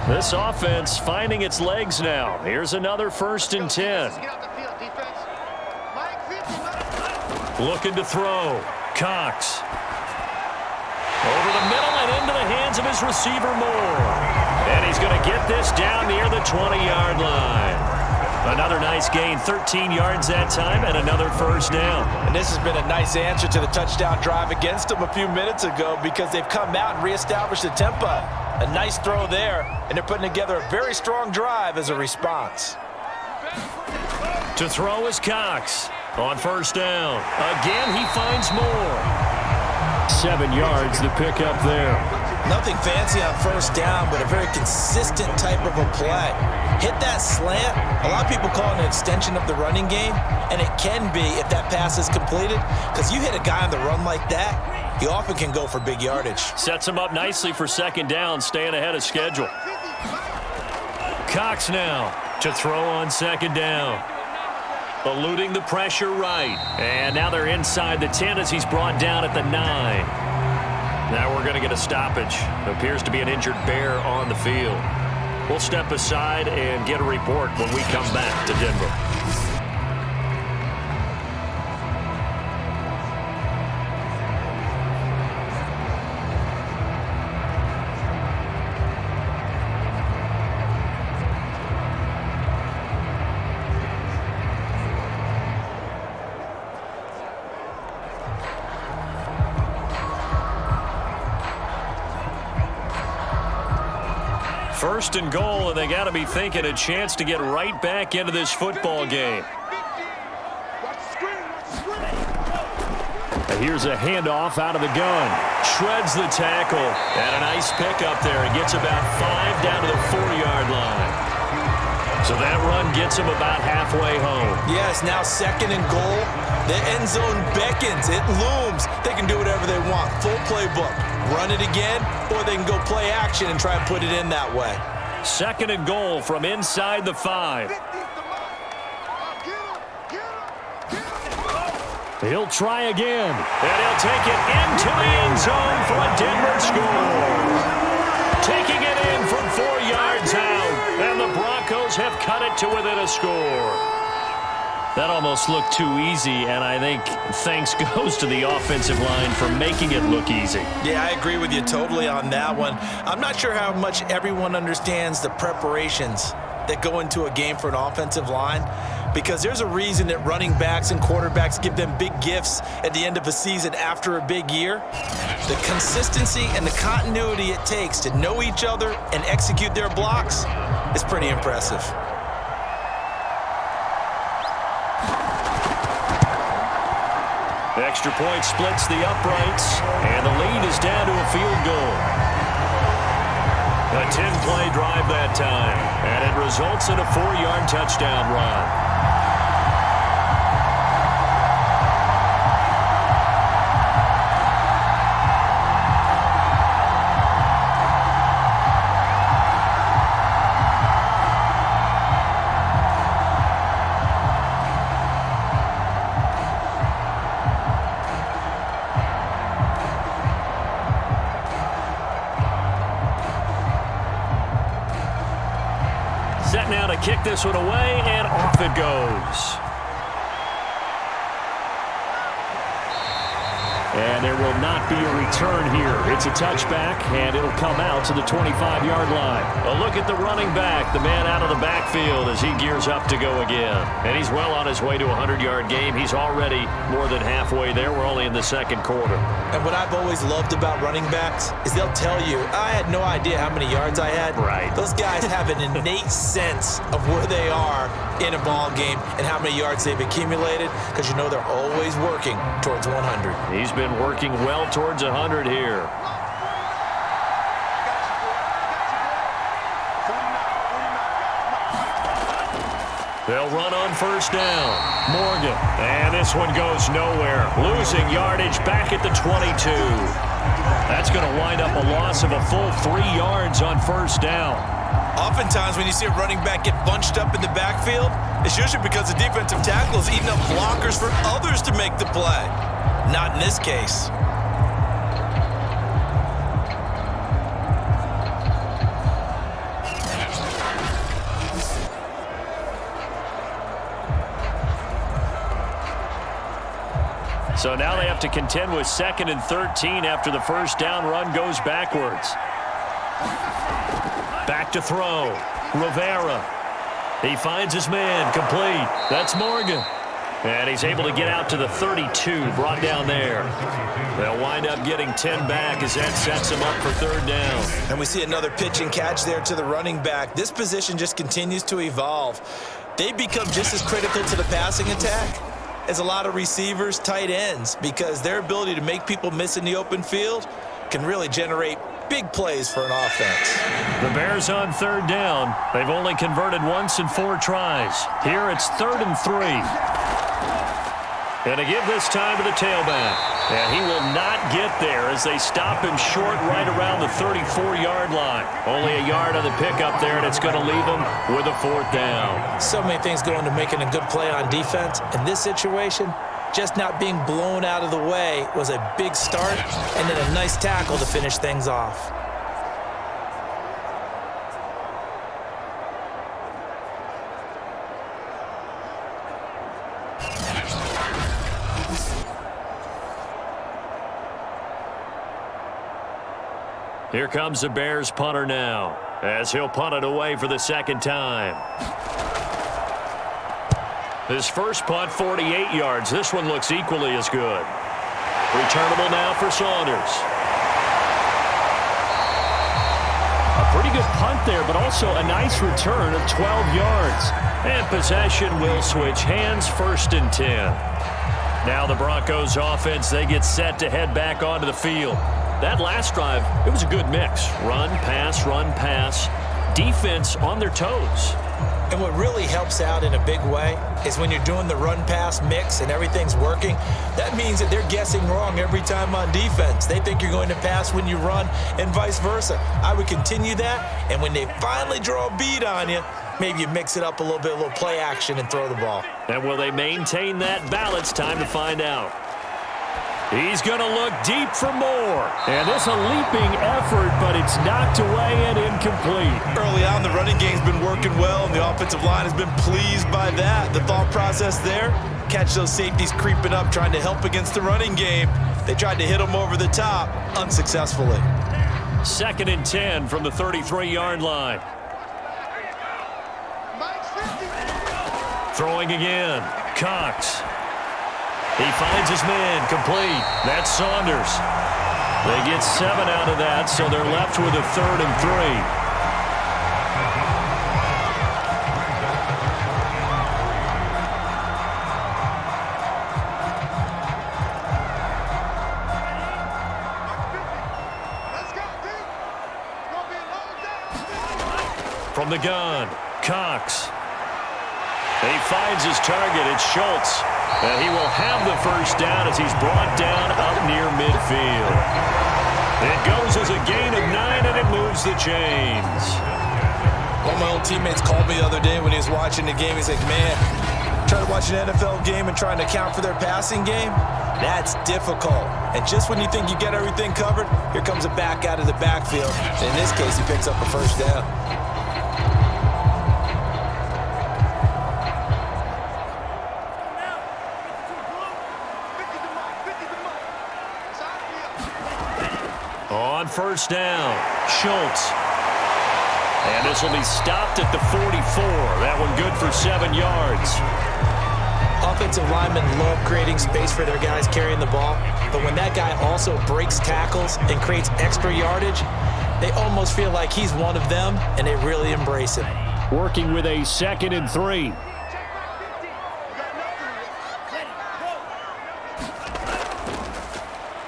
This offense finding its legs now. Here's another 1st and 10. Looking to throw. Cox. Over the middle and into the hands of his receiver Moore. And he's going to get this down near the 20-yard line. Another nice gain, 13 yards that time, and another first down. And this has been a nice answer to the touchdown drive against them a few minutes ago because they've come out and reestablished the tempo. A nice throw there, and they're putting together a very strong drive as a response. To throw is Cox on 1st down. Again, he finds Moore. 7 yards the pick up there. Nothing fancy on 1st down, but a very consistent type of a play. Hit that slant. A lot of people call it an extension of the running game, and it can be if that pass is completed, because you hit a guy on the run like that, he often can go for big yardage. Sets him up nicely for 2nd down, staying ahead of schedule. Cox now to throw on 2nd down. Eluding the pressure right. And now they're inside the 10 as he's brought down at the 9. Now we're going to get a stoppage. It appears to be an injured Bear on the field. We'll step aside and get a report when we come back to Denver. First and goal, and they got to be thinking a chance to get right back into this football game. And here's a handoff out of the gun. Shreds the tackle. And a nice pickup there. It gets about 5 down to the 4-yard line. So that run gets him about halfway home. Yes, now 2nd and goal. The end zone beckons. It looms. They can do whatever they want. Full playbook. Run it again, or they can go play action and try and put it in that way. 2nd and goal from inside the 5. He'll try again, and he'll take it into the end zone for a Denver score. Taking it in from 4 yards out, and the Broncos have cut it to within a score. That almost looked too easy, and I think thanks goes to the offensive line for making it look easy. Yeah, I agree with you totally on that one. I'm not sure how much everyone understands the preparations that go into a game for an offensive line, because there's a reason that running backs and quarterbacks give them big gifts at the end of a season after a big year. The consistency and the continuity it takes to know each other and execute their blocks is pretty impressive. Extra point splits the uprights, and the lead is down to a field goal. A 10-play drive that time, and it results in a 4-yard touchdown run. kick this one away, and off it goes. And there will not be a return here. It's a touchback, and it'll come out to the 25-yard line. A look at the running back, the man out of the backfield as he gears up to go again. And he's well on his way to a 100-yard game. He's already more than halfway there. We're only in the second quarter. And what I've always loved about running backs is they'll tell you, I had no idea how many yards I had. Right. Those guys have an innate sense of where they are in a ball game and how many yards they've accumulated, because you know they're always working towards 100. He's been working well towards 100 here. They'll run on first down. Morgan. And this one goes nowhere. Losing yardage back at the 22. That's going to wind up a loss of a full 3 yards on first down. Oftentimes when you see a running back get bunched up in the backfield, it's usually because the defensive tackle is eating up blockers for others to make the play. Not in this case. So now they have to contend with 2nd and 13 after the first down run goes backwards. Back to throw. Rivera. He finds his man. Complete. That's Morgan. And he's able to get out to the 32, brought down there. They'll wind up getting 10 back as that sets him up for third down. And we see another pitch and catch there to the running back. This position just continues to evolve. They become just as critical to the passing attack as a lot of receivers, tight ends, because their ability to make people miss in the open field can really generate big plays for an offense. The Bears on third down. They've only converted once in 4 tries. Here it's 3rd and 3. And to give this time to the tailback. And he will not get there as they stop him short right around the 34-yard line. Only a yard on the pickup there, and it's going to leave him with a 4th down. So many things go into making a good play on defense. In this situation, just not being blown out of the way was a big start, and then a nice tackle to finish things off. Here comes the Bears punter now, as he'll punt it away for the 2nd time. His first punt, 48 yards. This one looks equally as good. Returnable now for Saunders. A pretty good punt there, but also a nice return of 12 yards. And possession will switch hands, 1st and 10. Now the Broncos offense, they get set to head back onto the field. That last drive, it was a good mix. Run, pass, defense on their toes. And what really helps out in a big way is when you're doing the run-pass mix and everything's working, that means that they're guessing wrong every time on defense. They think you're going to pass when you run and vice versa. I would continue that, and when they finally draw a bead on you, maybe you mix it up a little bit, a little play action, and throw the ball. And will they maintain that balance? Time to find out. He's going to look deep for more. And it's a leaping effort, but it's knocked away and incomplete. Early on, the running game's been working well, and the offensive line has been pleased by that. The thought process there, catch those safeties creeping up, trying to help against the running game. They tried to hit them over the top, unsuccessfully. 2nd and 10 from the 33-yard line. Throwing again. Cox. He finds his man. Complete. That's Saunders. They get 7 out of that, so they're left with a 3rd and 3. From the gun, Cox. He finds his target. It's Schultz. And he will have the first down as he's brought down up near midfield. It goes as a gain of 9, and it moves the chains. One of my old teammates called me the other day when he was watching the game. He's like, man, trying to watch an NFL game and trying to account for their passing game, that's difficult. And just when you think you get everything covered, here comes a back out of the backfield. And in this case, he picks up a first down. on first down. Schultz. And this will be stopped at the 44. That one good for 7 yards. Offensive linemen love creating space for their guys carrying the ball, but when that guy also breaks tackles and creates extra yardage, they almost feel like he's one of them, and they really embrace him. Working with a 2nd and 3.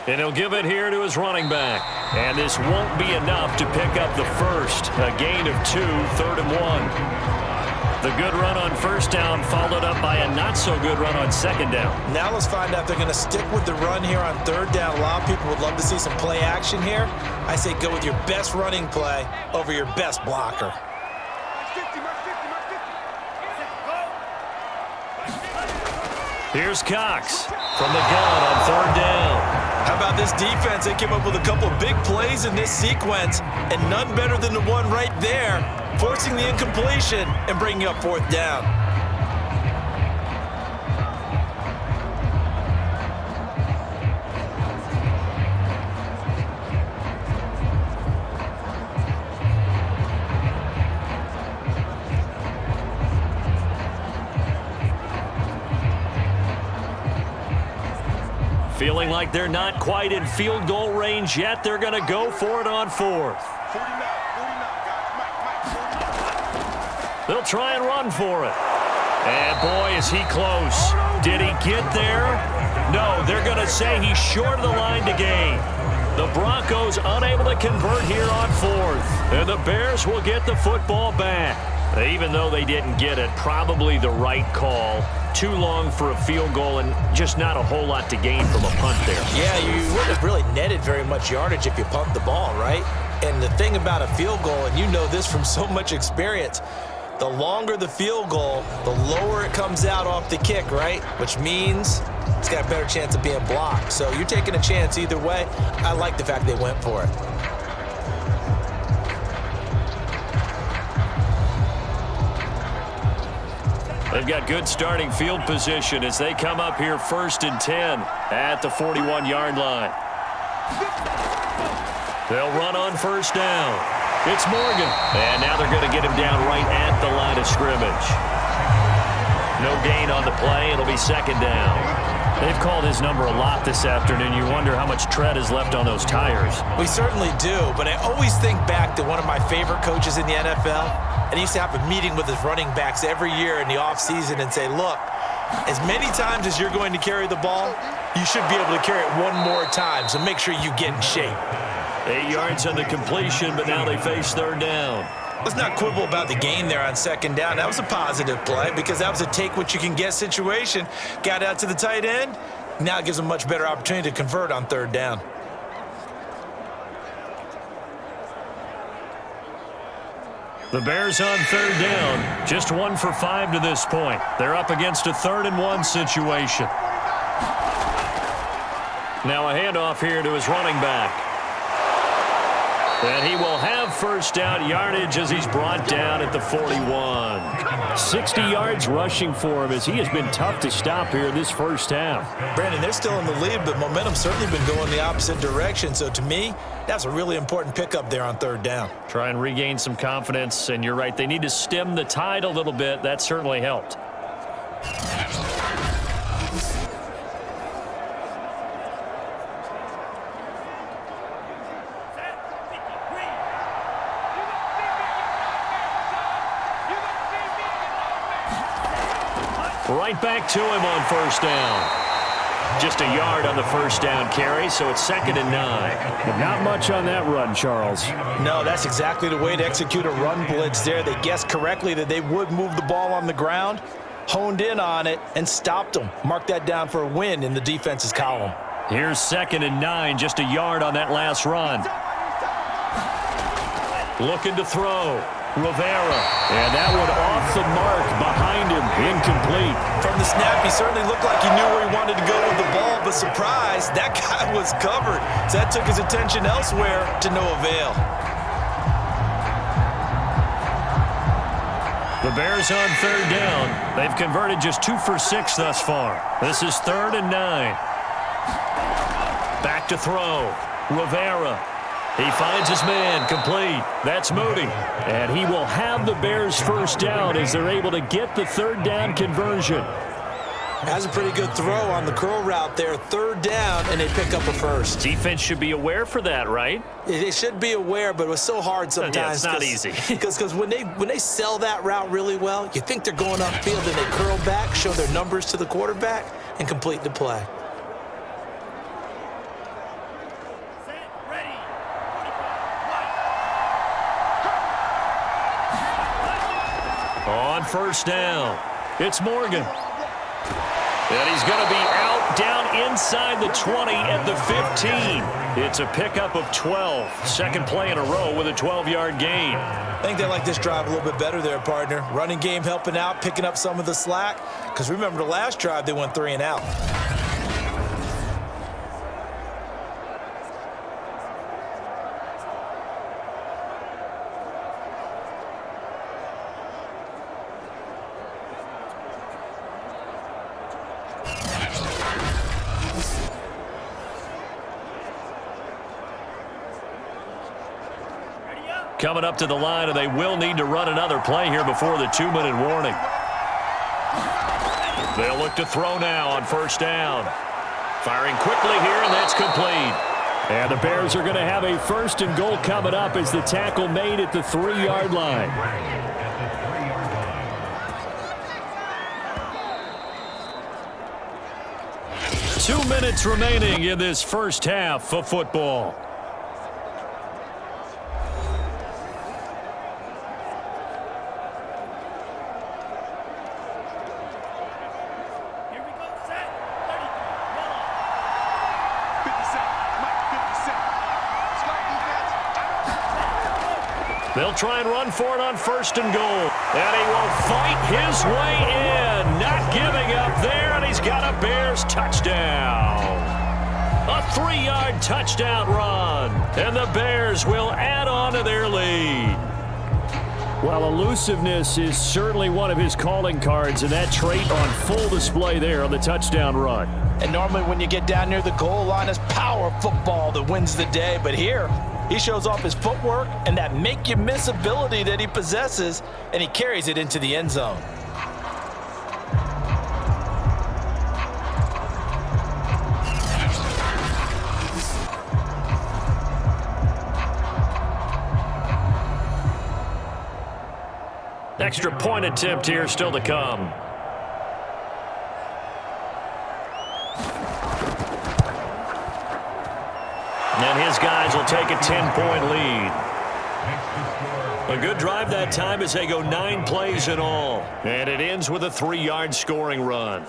And he'll give it here to his running back. And this won't be enough to pick up the first. A gain of 2, 3rd and 1. The good run on first down followed up by a not-so-good run on 2nd down. Now let's find out if they're going to stick with the run here on 3rd down. A lot of people would love to see some play action here. I say go with your best running play over your best blocker. Here's Cox from the gun on 3rd down. How about this defense? They came up with a couple of big plays in this sequence, and none better than the one right there, forcing the incompletion and bringing up 4th down. Feeling like they're not quite in field goal range yet. They're going to go for it on 4th. They'll try and run for it. And boy, is he close. Did he get there? No, they're going to say he's short of the line to gain. The Broncos unable to convert here on 4th. And the Bears will get the football back. Even though they didn't get it, probably the right call. Too long for a field goal and just not a whole lot to gain from a punt there. Yeah, you wouldn't have really netted very much yardage if you pumped the ball, right? And the thing about a field goal, and you know this from so much experience, the longer the field goal, the lower it comes out off the kick, right? Which means it's got a better chance of being blocked. So you're taking a chance either way. I like the fact they went for it. They've got good starting field position as they come up here 1st and 10 at the 41-yard line. They'll run on first down. It's Morgan. And now they're going to get him down right at the line of scrimmage. No gain on the play. It'll be 2nd down. They've called his number a lot this afternoon. You wonder how much tread is left on those tires. We certainly do, but I always think back to one of my favorite coaches in the NFL. And he used to have a meeting with his running backs every year in the offseason and say, look, as many times as you're going to carry the ball, you should be able to carry it one more time, so make sure you get in shape. 8 yards on the completion, but now they face 3rd down. Let's not quibble about the gain there on 2nd down. That was a positive play because that was a take-what-you-can-get situation. Got out to the tight end. Now it gives them a much better opportunity to convert on 3rd down. The Bears on 3rd down, just 1 for 5 to this point. They're up against a 3rd and 1 situation. Now a handoff here to his running back. And he will have first down yardage as he's brought down at the 41. 60 yards rushing for him as he has been tough to stop here this first half. Brandon, they're still in the lead, but momentum's certainly been going the opposite direction. So to me, that's a really important pickup there on 3rd down. Try and regain some confidence, and you're right, they need to stem the tide a little bit. That certainly helped. Right back to him on first down. Just a yard on the first down carry, so it's 2nd and 9. But not much on that run, Charles. No, that's exactly the way to execute a run blitz there. They guessed correctly that they would move the ball on the ground, honed in on it, and stopped them. Mark that down for a win in the defense's column. Here's 2nd and 9, just a yard on that last run. Looking to throw. Rivera, and that one off the mark behind him, incomplete. From the snap, he certainly looked like he knew where he wanted to go with the ball, but surprise, that guy was covered. So that took his attention elsewhere to no avail. The Bears on 3rd down. They've converted just 2 for 6 thus far. This is 3rd and 9. Back to throw. Rivera. He finds his man, complete. That's Moody. And he will have the Bears first down as they're able to get the third down conversion. Has a pretty good throw on the curl route there. Third down, and they pick up a first. Defense should be aware for that, right? They should be aware, but it was so hard sometimes. Yeah, it's not easy. Because when they sell that route really well, you think they're going upfield, and they curl back, show their numbers to the quarterback, and complete the play. On first down, it's Morgan. And he's going to be out down inside the 20 at the 15. It's a pickup of 12. Second play in a row with a 12-yard gain. I think they like this drive a little bit better there, partner. Running game helping out, picking up some of the slack. Because remember the last drive, they went 3 and out. Coming up to the line, and they will need to run another play here before the 2-minute warning. They'll look to throw now on first down. Firing quickly here, and that's complete. And the Bears are going to have a first and goal coming up as the tackle made at the 3-yard line. Two minutes remaining in this first half of football. They'll try and run for it on first and goal. And he will fight his way in. Not giving up there, and he's got a Bears touchdown. A 3-yard touchdown run. And the Bears will add on to their lead. Well, elusiveness is certainly one of his calling cards, and that trait on full display there on the touchdown run. And normally when you get down near the goal line, it's power football that wins the day. But here, he shows off his footwork and that make-you-miss ability that he possesses, and he carries it into the end zone. Extra point attempt here still to come. And his guys will take a 10-point lead. A good drive that time as they go 9 plays in all. And it ends with a 3-yard scoring run.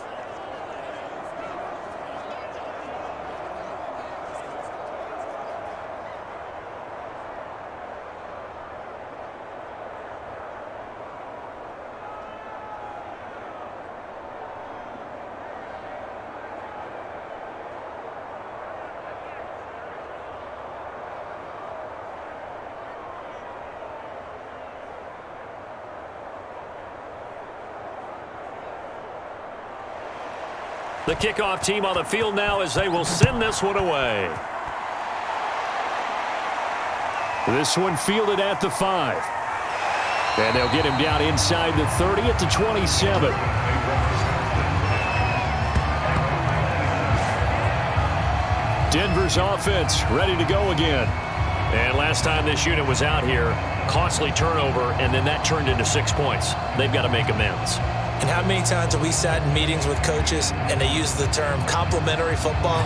The kickoff team on the field now as they will send this one away. This one fielded at the 5. And they'll get him down inside the 30 at the 27. Denver's offense ready to go again. And last time this unit was out here, costly turnover, and then that turned into 6 points. They've got to make amends. And how many times have we sat in meetings with coaches and they use the term complementary football?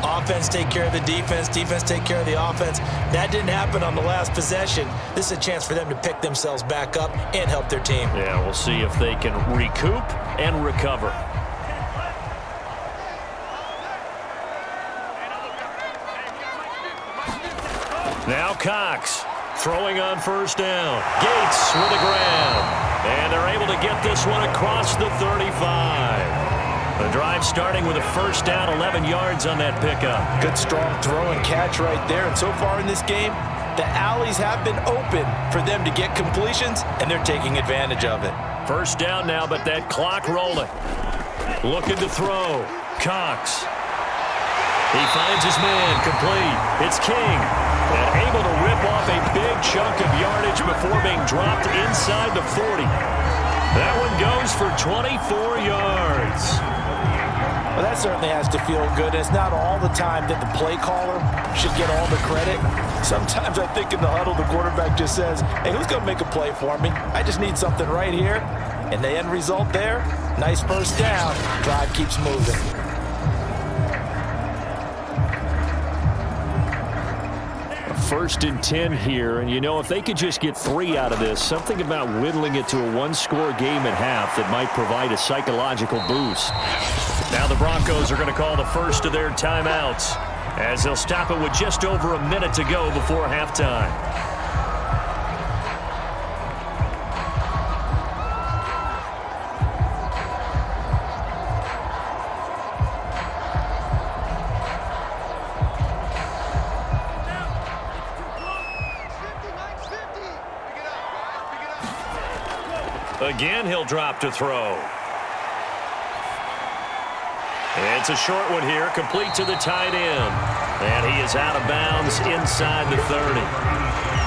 Offense take care of the defense, defense take care of the offense. That didn't happen on the last possession. This is a chance for them to pick themselves back up and help their team. Yeah, we'll see if they can recoup and recover. Now Cox throwing on first down. Gates with the grab. And they're able to get this one across the 35. The drive starting with a first down, 11 yards on that pickup. Good strong throw and catch right there. And so far in this game, the alleys have been open for them to get completions, and they're taking advantage of it. First down now, but that clock rolling. Looking to throw. Cox. He finds his man, complete. It's King. And able to rip off a big chunk of yardage before being dropped inside the 40. That one goes for 24 yards. Well, that certainly has to feel good. It's not all the time that the play caller should get all the credit. Sometimes I think in the huddle, the quarterback just says, hey, who's going to make a play for me? I just need something right here. And the end result there, nice first down. Drive keeps moving. First and 10 here, and you know, if they could just get 3 out of this, something about whittling it to a one-score game at half that might provide a psychological boost. Now the Broncos are going to call the first of their timeouts as they'll stop it with just over a minute to go before halftime. Again, he'll drop to throw. It's a short one here, complete to the tight end. And he is out of bounds inside the 30.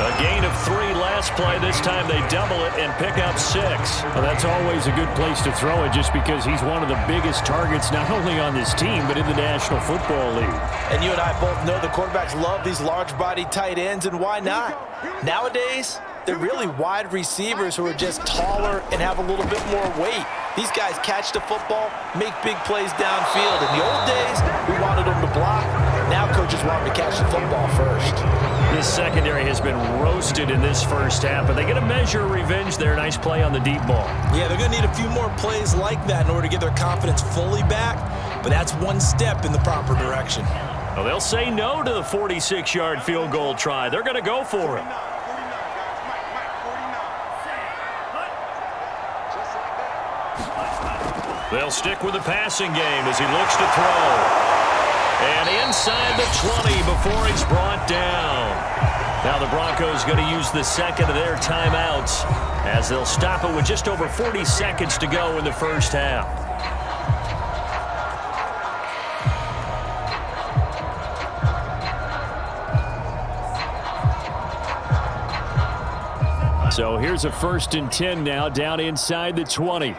A gain of 3 last play. This time they double it and pick up 6. Well, that's always a good place to throw it just because he's one of the biggest targets not only on this team but in the National Football League. And you and I both know the quarterbacks love these large-bodied tight ends, and why not? Nowadays, they're really wide receivers who are just taller and have a little bit more weight. These guys catch the football, make big plays downfield. In the old days, we wanted them to block. Now coaches want them to catch the football first. This secondary has been roasted in this first half, but they get a measure of revenge there. Nice play on the deep ball. Yeah, they're going to need a few more plays like that in order to get their confidence fully back, but that's one step in the proper direction. Well, they'll say no to the 46-yard field goal try. They're going to go for it. They'll stick with the passing game as he looks to throw. And inside the 20 before he's brought down. Now the Broncos going to use the second of their timeouts as they'll stop it with just over 40 seconds to go in the first half. So here's a 1st and 10 now down inside the 20.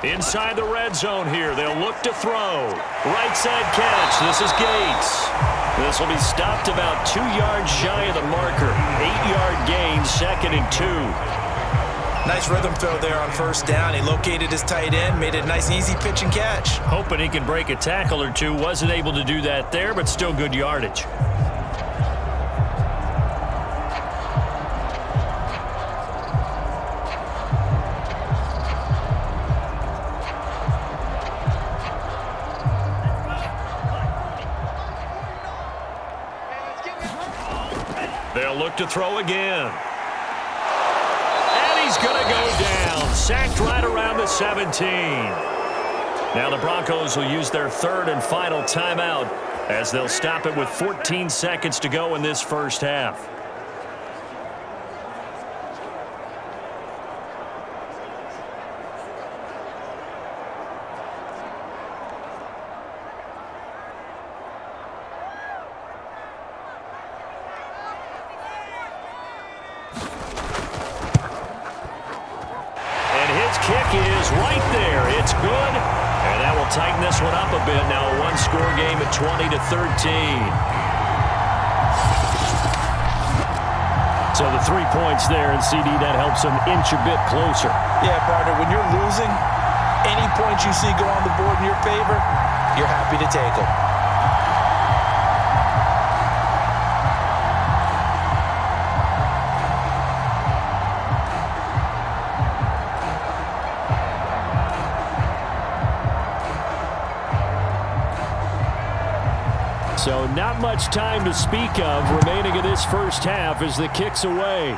Inside the red zone here, they'll look to throw. Right side catch, this is Gates. This will be stopped about 2 yards shy of the marker. 8-yard gain, 2nd and 2. Nice rhythm throw there on first down. He located his tight end, made it a nice easy pitch and catch. Hoping he can break a tackle or two. Wasn't able to do that there, but still good yardage. They'll look to throw again. And he's going to go down. Sacked right around the 17. Now the Broncos will use their 3rd and final timeout as they'll stop it with 14 seconds to go in this first half. Kick is right there. It's good. And that will tighten this one up a bit. Now a one-score game at 20-13. So the 3 points there, and CD, that helps them inch a bit closer. Yeah, partner, when you're losing, any points you see go on the board in your favor, you're happy to take them. So not much time to speak of remaining in this first half as the kick's away.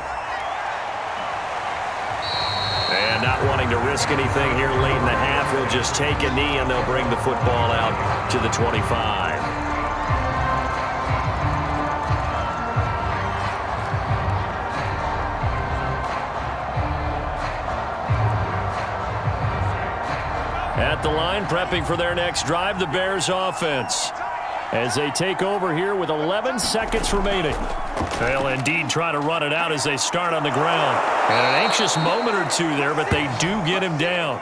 And not wanting to risk anything here late in the half, he'll just take a knee and they'll bring the football out to the 25. At the line, prepping for their next drive, the Bears offense. as they take over here with 11 seconds remaining. They'll indeed try to run it out as they start on the ground. And an anxious moment or two there, but they do get him down.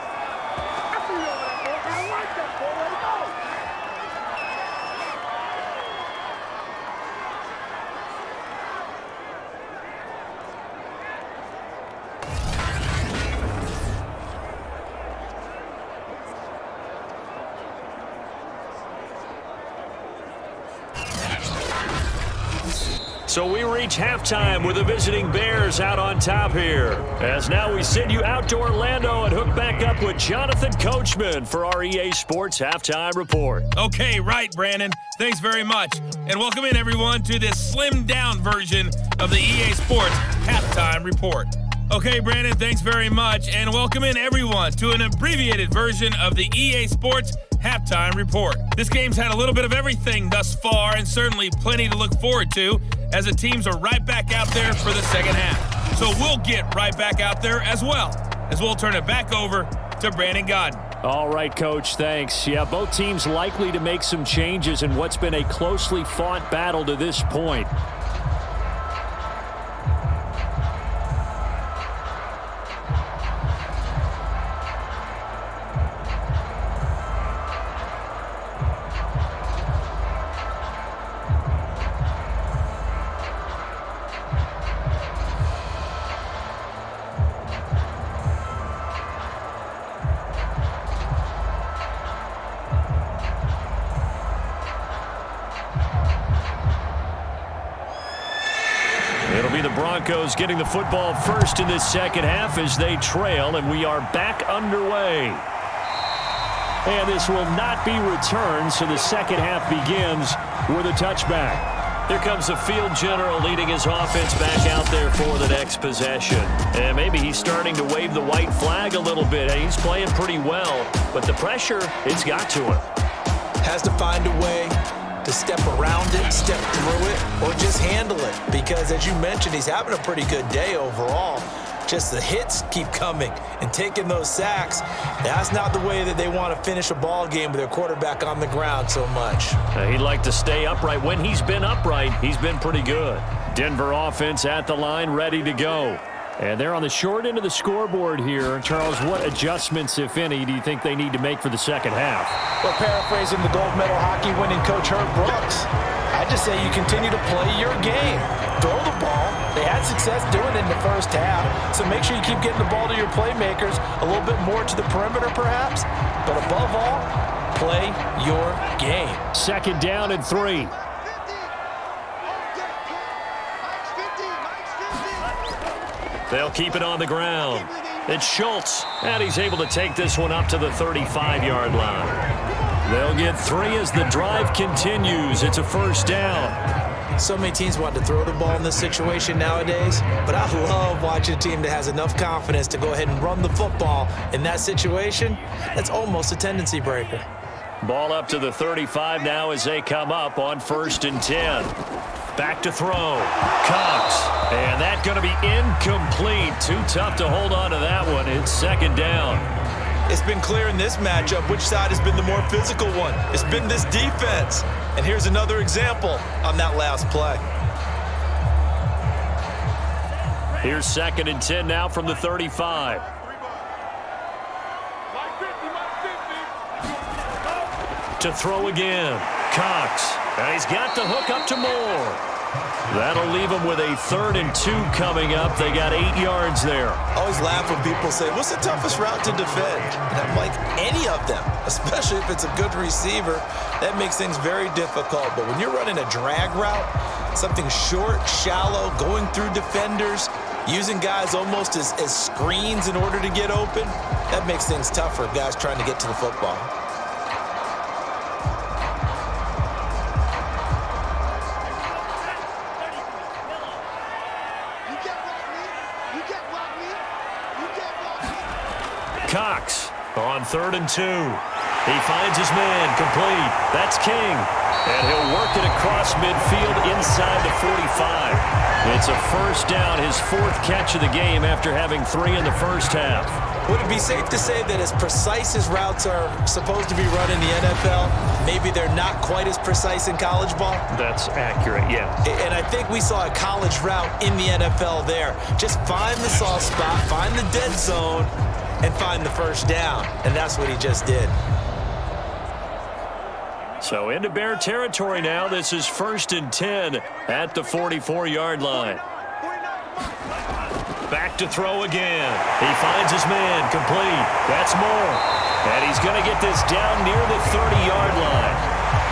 So we reach halftime with the visiting Bears out on top here. As now we send you out to Orlando and hook back up with Jonathan Coachman for our EA Sports Halftime Report. Okay, right, Brandon. Thanks very much. And welcome in, everyone, to this slimmed-down version of the EA Sports Halftime Report. Okay, Brandon, thanks very much. And welcome in, everyone, to an abbreviated version of the EA Sports Halftime Report. This game's had a little bit of everything thus far, and certainly plenty to look forward to, as the teams are right back out there for the second half. So we'll get right back out there as well, as we'll turn it back over to Brandon Godden. All right, Coach, thanks. Yeah, both teams likely to make some changes in what's been a closely fought battle to this point. It'll be the Broncos getting the football first in this second half as they trail, and we are back underway. And this will not be returned, so the second half begins with a touchback. Here comes the field general leading his offense back out there for the next possession. And maybe he's starting to wave the white flag a little bit. He's playing pretty well, but the pressure, it's got to him. Has to find a way to step around it, step through it, or just handle it. Because as you mentioned, he's having a pretty good day overall. Just the hits keep coming and taking those sacks. That's not the way that they want to finish a ball game with their quarterback on the ground so much. He'd like to stay upright. When he's been upright, he's been pretty good. Denver offense at the line, ready to go. And they're on the short end of the scoreboard here. Charles, what adjustments, if any, do you think they need to make for the second half? Well, paraphrasing the gold medal hockey winning coach Herb Brooks, I just say you continue to play your game. Throw the ball. They had success doing it in the first half, so make sure you keep getting the ball to your playmakers, a little bit more to the perimeter perhaps, but above all, play your game. Second down and 3. They'll keep it on the ground. It's Schultz, and he's able to take this one up to the 35-yard line. They'll get 3 as the drive continues. It's a first down. So many teams want to throw the ball in this situation nowadays, but I love watching a team that has enough confidence to go ahead and run the football in that situation. That's almost a tendency breaker. Ball up to the 35 now as they come up on 1st and 10. Back to throw. Cox. And that's going to be incomplete. Too tough to hold on to that one. It's second down. It's been clear in this matchup which side has been the more physical one. It's been this defense. And here's another example on that last play. Here's 2nd and 10 now from the 35. To throw again. Cox. And he's got the hook up to Moore. That'll leave them with a 3rd and 2 coming up. They got 8 yards there. I always laugh when people say, what's the toughest route to defend? And I'm like, any of them, especially if it's a good receiver. That makes things very difficult. But when you're running a drag route, something short, shallow, going through defenders, using guys almost as screens in order to get open, that makes things tougher, guys trying to get to the football. Cox on 3rd and 2. He finds his man complete. That's King. And he'll work it across midfield inside the 45. It's a first down, his 4th catch of the game after having 3 in the first half. Would it be safe to say that as precise as routes are supposed to be run in the NFL, maybe they're not quite as precise in college ball? That's accurate, yeah. And I think we saw a college route in the NFL there. Just find the soft spot, find the dead zone, and find the first down. And that's what he just did. So into Bear territory now. This is 1st and 10 at the 44-yard line. Back to throw again. He finds his man, complete. That's Moore. And he's going to get this down near the 30-yard line.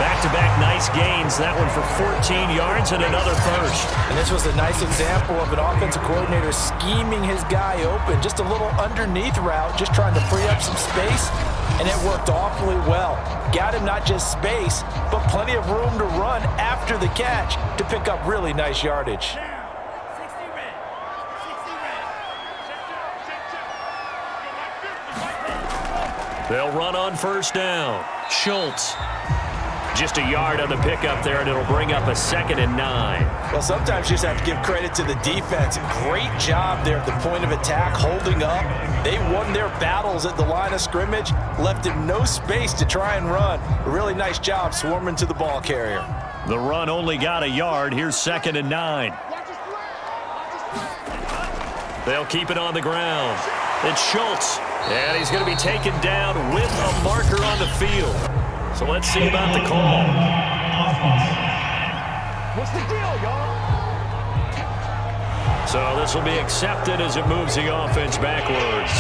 Back-to-back nice gains. That one for 14 yards and another first. And this was a nice example of an offensive coordinator scheming his guy open. Just a little underneath route, just trying to free up some space. And it worked awfully well. Got him not just space, but plenty of room to run after the catch to pick up really nice yardage. They'll run on first down. Schultz. Just a yard on the pickup there, and it'll bring up a 2nd and 9. Well, sometimes you just have to give credit to the defense. Great job there at the point of attack, holding up. They won their battles at the line of scrimmage, left him no space to try and run. A really nice job swarming to the ball carrier. The run only got a yard. Here's 2nd and 9. They'll keep it on the ground. It's Schultz, and he's going to be taken down with a marker on the field. So let's see about the call. What's the deal, y'all? So this will be accepted as it moves the offense backwards.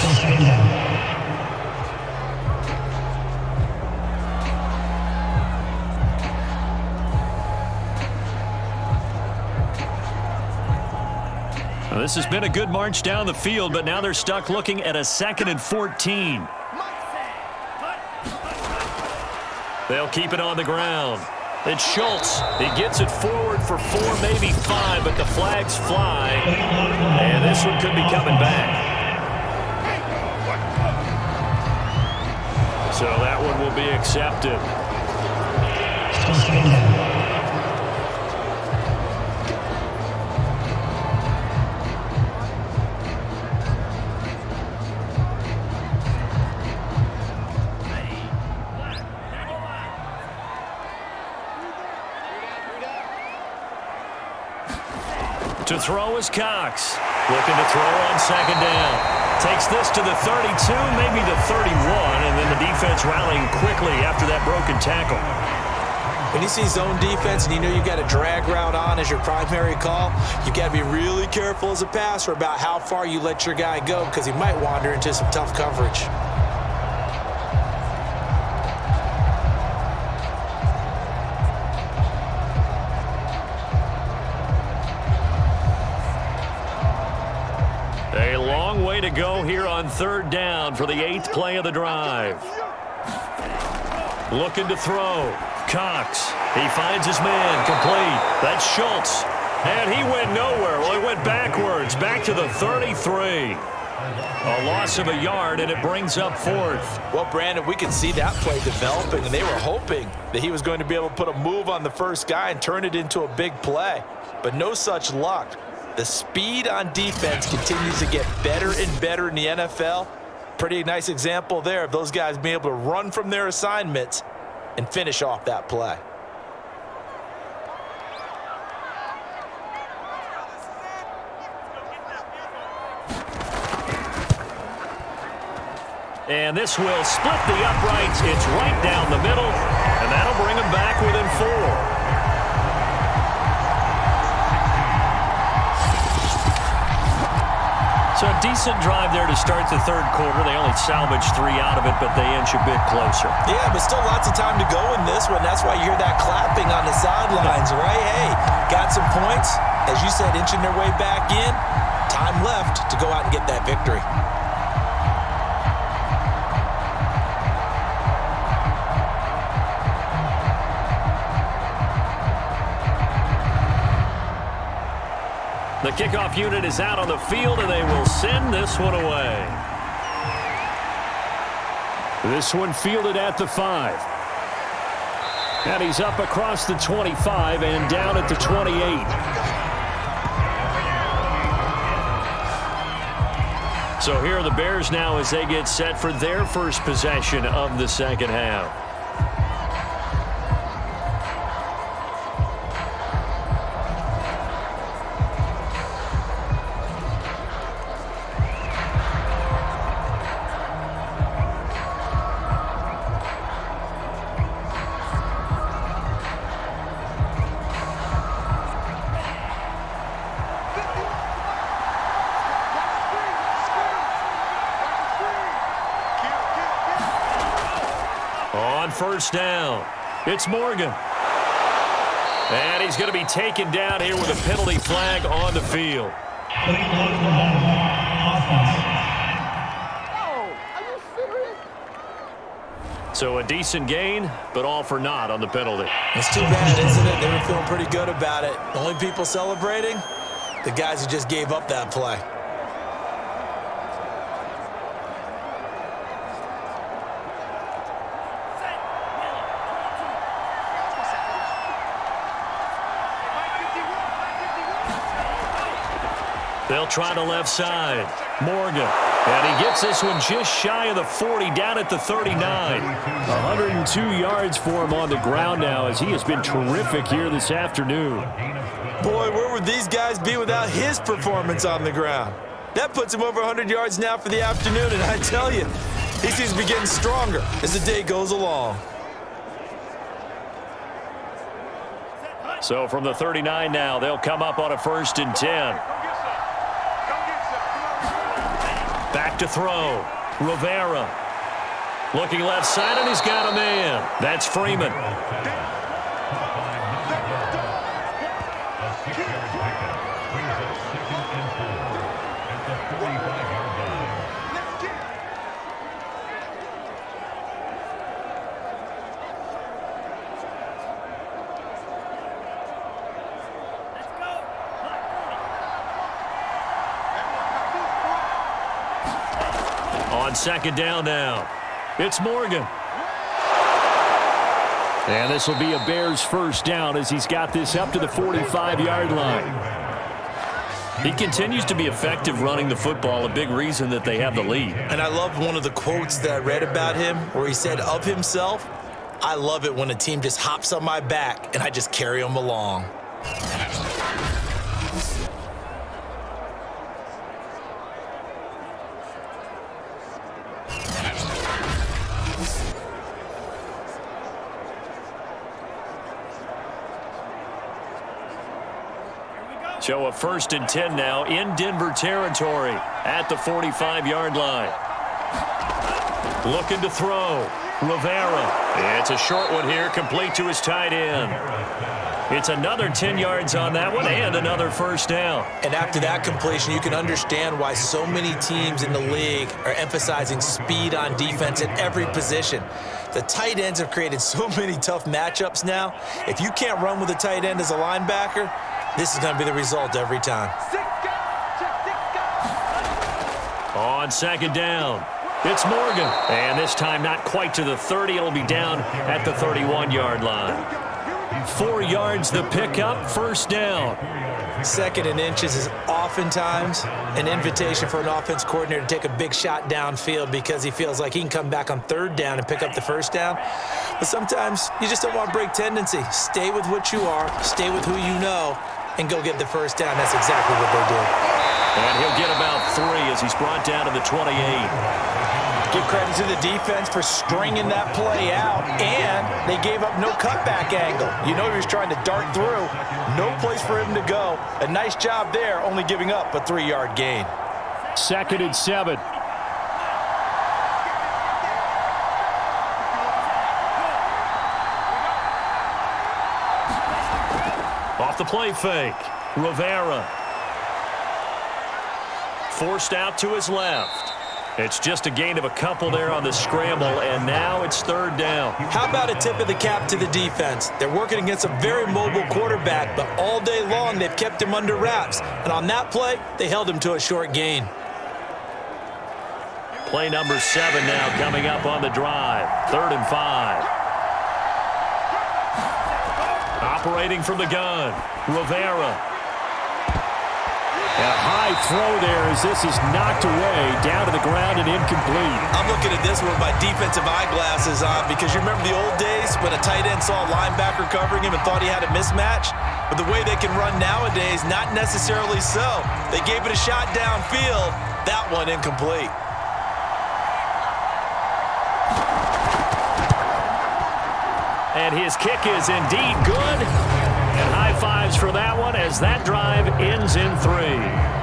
Now, this has been a good march down the field, but now they're stuck looking at a 2nd and 14. They'll keep it on the ground. It's Schultz. He gets it forward for 4, maybe 5, but the flags fly. And this one could be coming back. So that one will be accepted. To throw is Cox. Looking to throw on 2nd down. Takes this to the 32, maybe the 31, and then the defense rallying quickly after that broken tackle. When you see zone defense and you know you got a drag route on as your primary call, you got to be really careful as a passer about how far you let your guy go because he might wander into some tough coverage. A long way to go here on 3rd down for the 8th play of the drive. Looking to throw. Cox. He finds his man. Complete. That's Schultz. And he went nowhere. Well, he went backwards. Back to the 33. A loss of a yard, and it brings up 4th. Well, Brandon, we could see that play developing, and they were hoping that he was going to be able to put a move on the first guy and turn it into a big play. But no such luck. The speed on defense continues to get better and better in the NFL. Pretty nice example there of those guys being able to run from their assignments and finish off that play. And this will split the uprights. It's right down the middle, and that'll bring them back within 4. So a decent drive there to start the 3rd quarter. They only salvaged 3 out of it, but they inch a bit closer. Yeah, but still lots of time to go in this one. That's why you hear that clapping on the sidelines, right? Hey, got some points. As you said, inching their way back in. Time left to go out and get that victory. The kickoff unit is out on the field, and they will send this one away. This one fielded at the 5. And he's up across the 25 and down at the 28. So here are the Bears now as they get set for their first possession of the second half. On first down, it's Morgan. And he's going to be taken down here with a penalty flag on the field. So a decent gain, but all for naught on the penalty. It's too bad, isn't it? They were feeling pretty good about it. The only people celebrating, the guys who just gave up that play. They'll try the left side. Morgan. And he gets this one just shy of the 40, down at the 39. 102 yards for him on the ground now as he has been terrific here this afternoon. Boy, where would these guys be without his performance on the ground? That puts him over 100 yards now for the afternoon, and I tell you, he seems to be getting stronger as the day goes along. So from the 39 now, they'll come up on a 1st and 10. Back to throw. Rivera. Looking left side, and he's got a man. That's Freeman. On second down now, it's Morgan. And this will be a Bears first down as he's got this up to the 45-yard line. He continues to be effective running the football, a big reason that they have the lead. And I love one of the quotes that I read about him where he said of himself, "I love it when a team just hops on my back and I just carry them along." So a 1st and 10 now in Denver territory at the 45-yard line. Looking to throw. Rivera. It's a short one here, complete to his tight end. It's another 10 yards on that one and another first down. And after that completion, you can understand why so many teams in the league are emphasizing speed on defense at every position. The tight ends have created so many tough matchups now. If you can't run with a tight end as a linebacker, this is going to be the result every time. On second down, it's Morgan. And this time not quite to the 30. It'll be down at the 31-yard line. 4 yards the pickup, first down. 2nd and inches is oftentimes an invitation for an offense coordinator to take a big shot downfield because he feels like he can come back on 3rd down and pick up the first down. But sometimes you just don't want to break tendency. Stay with what you are, stay with who you know, and go get the first down. That's exactly what they did. And he'll get about 3 as he's brought down to the 28. Give credit to the defense for stringing that play out, and they gave up no cutback angle. You know he was trying to dart through. No place for him to go. A nice job there, only giving up a 3-yard gain. 2nd and 7. Off the play fake. Rivera. Forced out to his left. It's just a gain of a couple there on the scramble, and now it's 3rd down. How about a tip of the cap to the defense? They're working against a very mobile quarterback, but all day long they've kept him under wraps. And on that play, they held him to a short gain. Play number 7 now coming up on the drive. 3rd and 5. Operating from the gun, Rivera. And a high high throw there as this is knocked away, down to the ground and incomplete. I'm looking at this with my defensive eyeglasses on because you remember the old days when a tight end saw a linebacker covering him and thought he had a mismatch? But the way they can run nowadays, not necessarily so. They gave it a shot downfield. That one incomplete. And his kick is indeed good. And high fives for that one as that drive ends in 3.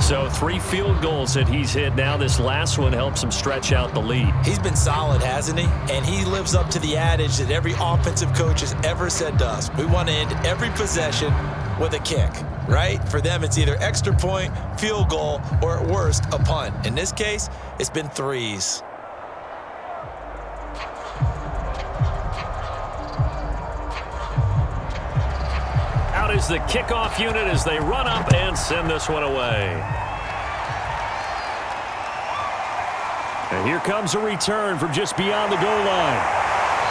So 3 field goals that he's hit now. This last one helps him stretch out the lead. He's been solid, hasn't he? And he lives up to the adage that every offensive coach has ever said to us. We want to end every possession with a kick, right? For them, it's either extra point, field goal, or at worst, a punt. In this case, it's been 3s. Out is the kickoff unit as they run up and send this one away. And here comes a return from just beyond the goal line.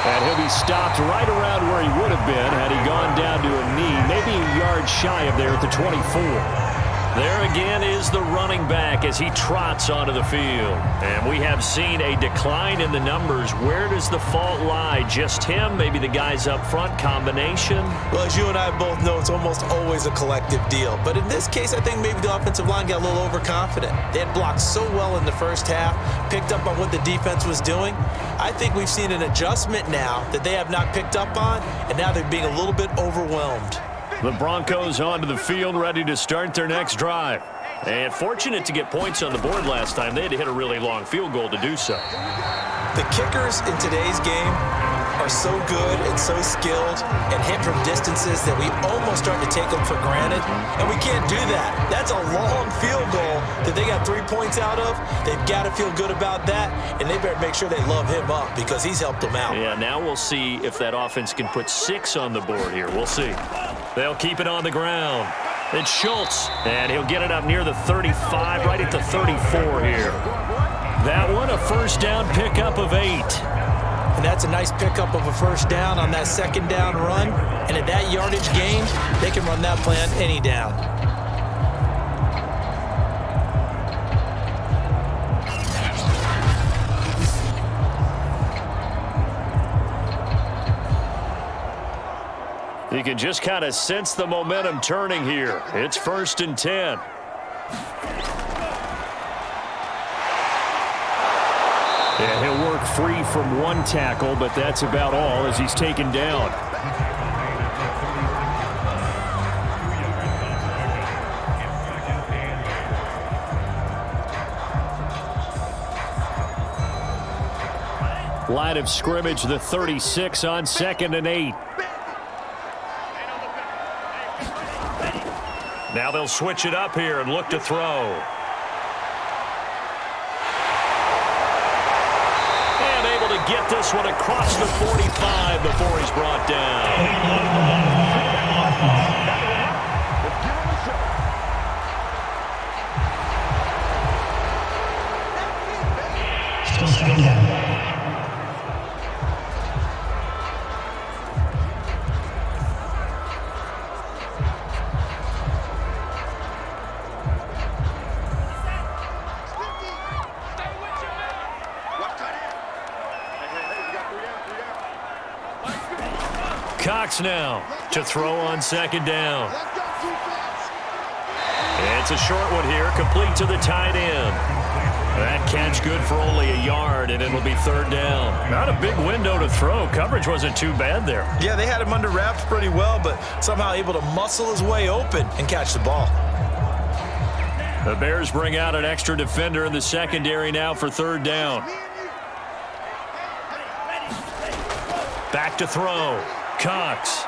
And he'll be stopped right around where he would have been had he gone down to a knee, maybe a yard shy of there at the 24. There again is the running back as he trots onto the field. And we have seen a decline in the numbers. Where does the fault lie? Just him? Maybe the guys up front? Combination? Well, as you and I both know, it's almost always a collective deal. But in this case, I think maybe the offensive line got a little overconfident. They had blocked so well in the first half, picked up on what the defense was doing. I think we've seen an adjustment now that they have not picked up on, and now they're being a little bit overwhelmed. The Broncos onto the field, ready to start their next drive. And fortunate to get points on the board last time. They had to hit a really long field goal to do so. The kickers in today's game are so good and so skilled and hit from distances that we almost start to take them for granted. And we can't do that. That's a long field goal that they got 3 points out of. They've got to feel good about that, and they better make sure they love him up because he's helped them out. Yeah, now we'll see if that offense can put 6 on the board here. We'll see. They'll keep it on the ground. It's Schultz, and he'll get it up near the 35, right at the 34 here. That one, a first down pickup of 8. And that's a nice pickup of a first down on that second down run. And at that yardage gain, they can run that plan any down. You can just kind of sense the momentum turning here. It's 1st and 10. And he'll work free from one tackle, but that's about all as he's taken down. Line of scrimmage, the 36 on 2nd and 8. Now they'll switch it up here and look to throw. And able to get this one across the 45 before he's brought down. Cox now to throw on 2nd down. It's a short one here, complete to the tight end. That catch good for only a yard, and it'll be 3rd down. Not a big window to throw. Coverage wasn't too bad there. Yeah, they had him under wraps pretty well, but somehow able to muscle his way open and catch the ball. The Bears bring out an extra defender in the secondary now for 3rd down. Back to throw. Cox.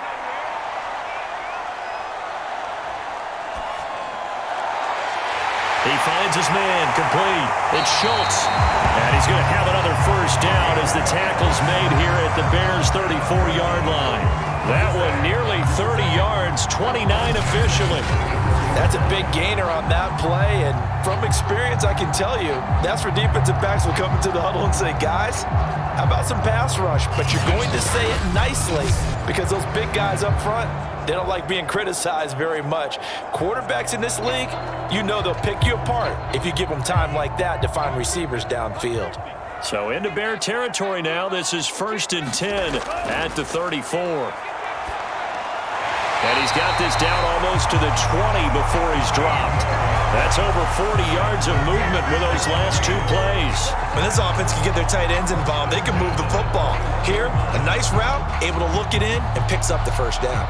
He finds his man, complete. It's Schultz. And he's going to have another first down as the tackle's made here at the Bears' 34-yard line. That one nearly 30 yards, 29 officially. That's a big gainer on that play, and from experience, I can tell you, that's where defensive backs will come into the huddle and say, guys, how about some pass rush? But you're going to say it nicely because those big guys up front, they don't like being criticized very much. Quarterbacks in this league, you know they'll pick you apart if you give them time like that to find receivers downfield. So into Bear territory now. This is 1st and 10 at the 34. And he's got this down almost to the 20 before he's dropped. That's over 40 yards of movement with those last 2 plays. When this offense can get their tight ends involved, they can move the football. Here, a nice route, able to look it in, and picks up the first down.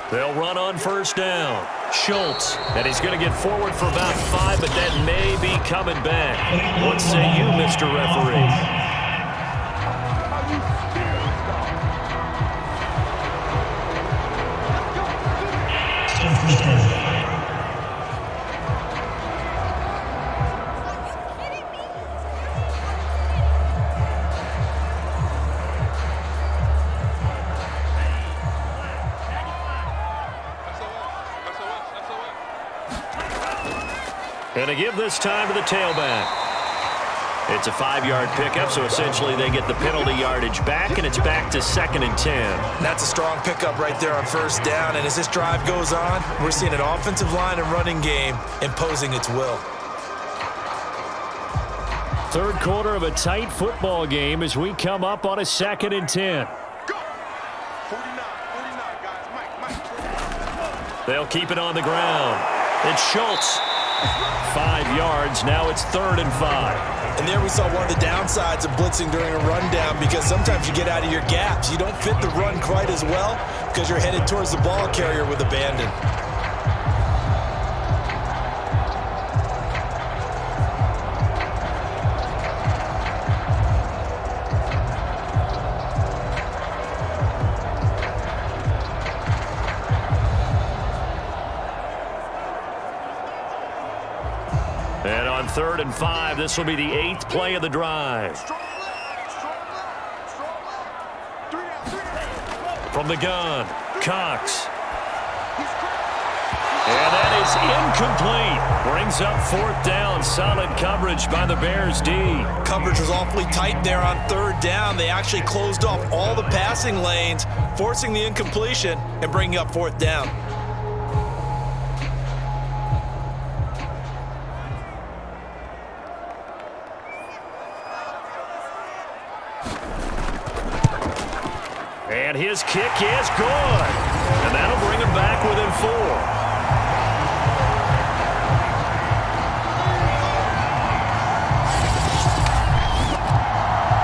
They'll run on 1st down. Schultz, and he's going to get forward for about 5, but that may be coming back. What say you, Mr. Referee? And to give this time to the tailback. It's a 5-yard pickup, so essentially they get the penalty yardage back, and it's back to 2nd and 10. That's a strong pickup right there on 1st down, and as this drive goes on, we're seeing an offensive line and running game imposing its will. 3rd quarter of a tight football game as we come up on a 2nd and 10. They'll keep it on the ground. It's Schultz. 5 yards. Now it's 3rd and 5. And there we saw one of the downsides of blitzing during a rundown because sometimes you get out of your gaps. You don't fit the run quite as well because you're headed towards the ball carrier with abandon. And on 3rd and 5, this will be the 8th play of the drive. From the gun, Cox. And that is incomplete. Brings up 4th down. Solid coverage by the Bears D. Coverage was awfully tight there on 3rd down. They actually closed off all the passing lanes, forcing the incompletion and bringing up 4th down. And his kick is good. And that'll bring him back within 4.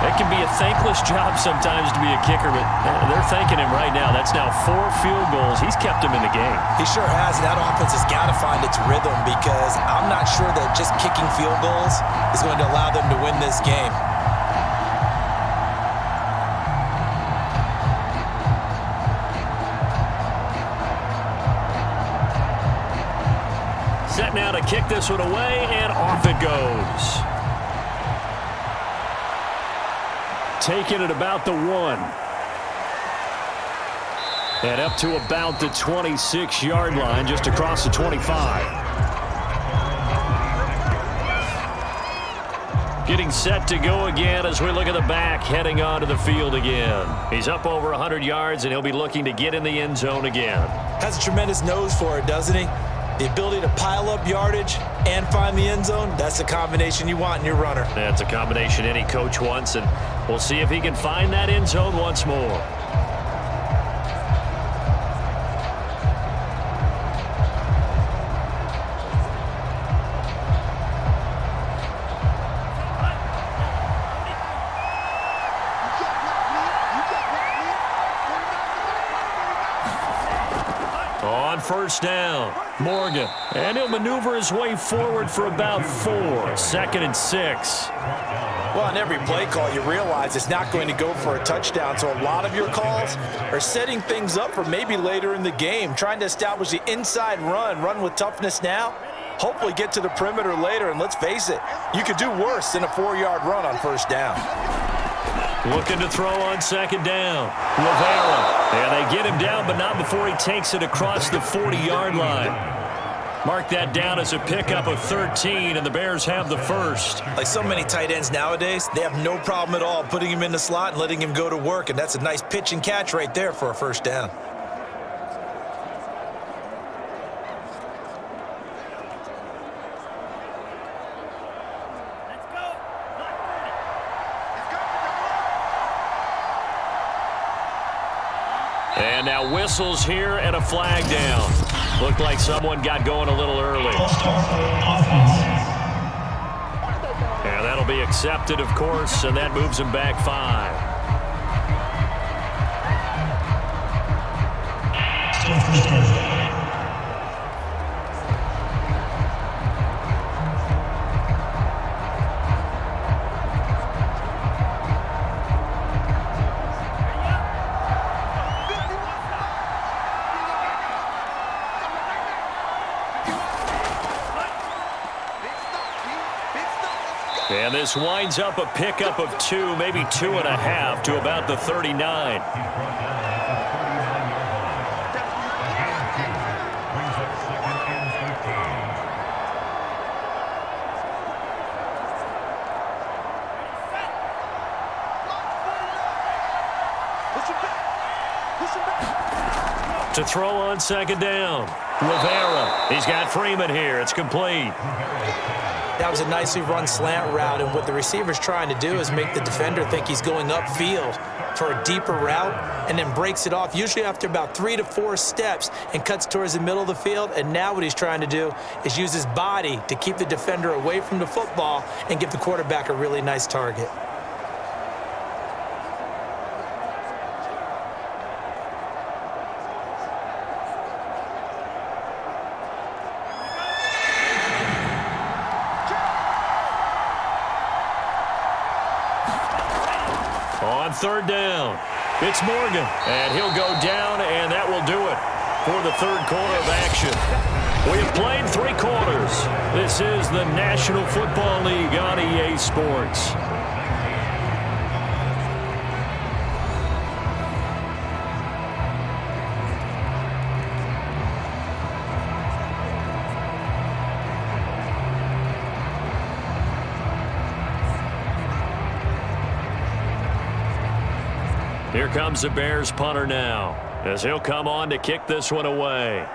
It can be a thankless job sometimes to be a kicker, but they're thanking him right now. That's now 4 field goals. He's kept him in the game. He sure has. That offense has got to find its rhythm because I'm not sure that just kicking field goals is going to allow them to win this game. Set now to kick this one away, and off it goes. Taking it about the 1. And up to about the 26-yard line, just across the 25. Getting set to go again as we look at the back, heading onto the field again. He's up over 100 yards, and he'll be looking to get in the end zone again. Has a tremendous nose for it, doesn't he? The ability to pile up yardage and find the end zone, that's the combination you want in your runner. That's a combination any coach wants, and we'll see if he can find that end zone once more. On 1st down, Morgan. And he'll maneuver his way forward for about 4. 2nd and 6. Well, on every play call, you realize it's not going to go for a touchdown, so a lot of your calls are setting things up for maybe later in the game, trying to establish the inside run with toughness now, hopefully get to the perimeter later, and let's face it, you could do worse than a 4-yard run on first down. Looking to throw on second down. Rivera. And they get him down, but not before he takes it across the 40-yard line. Mark that down as a pickup of 13, and the Bears have the first. Like so many tight ends nowadays, they have no problem at all putting him in the slot and letting him go to work, and that's a nice pitch and catch right there for a first down. And now whistles here and a flag down. Looked like someone got going a little early. And that'll be accepted, of course, and that moves him back 5. And this winds up a pickup of 2, maybe 2.5 to about the 39. To throw on second down. Rivera. He's got Freeman here. It's complete. That was a nicely run slant route, and what the receiver's trying to do is make the defender think he's going upfield for a deeper route and then breaks it off, usually after about 3 to 4 steps, and cuts towards the middle of the field. And now what he's trying to do is use his body to keep the defender away from the football and give the quarterback a really nice target. On third down, it's Morgan, and he'll go down, and that will do it for the third quarter of action. We have played 3 quarters. This is the National Football League on EA Sports. Here comes the Bears punter now, as he'll come on to kick this one away.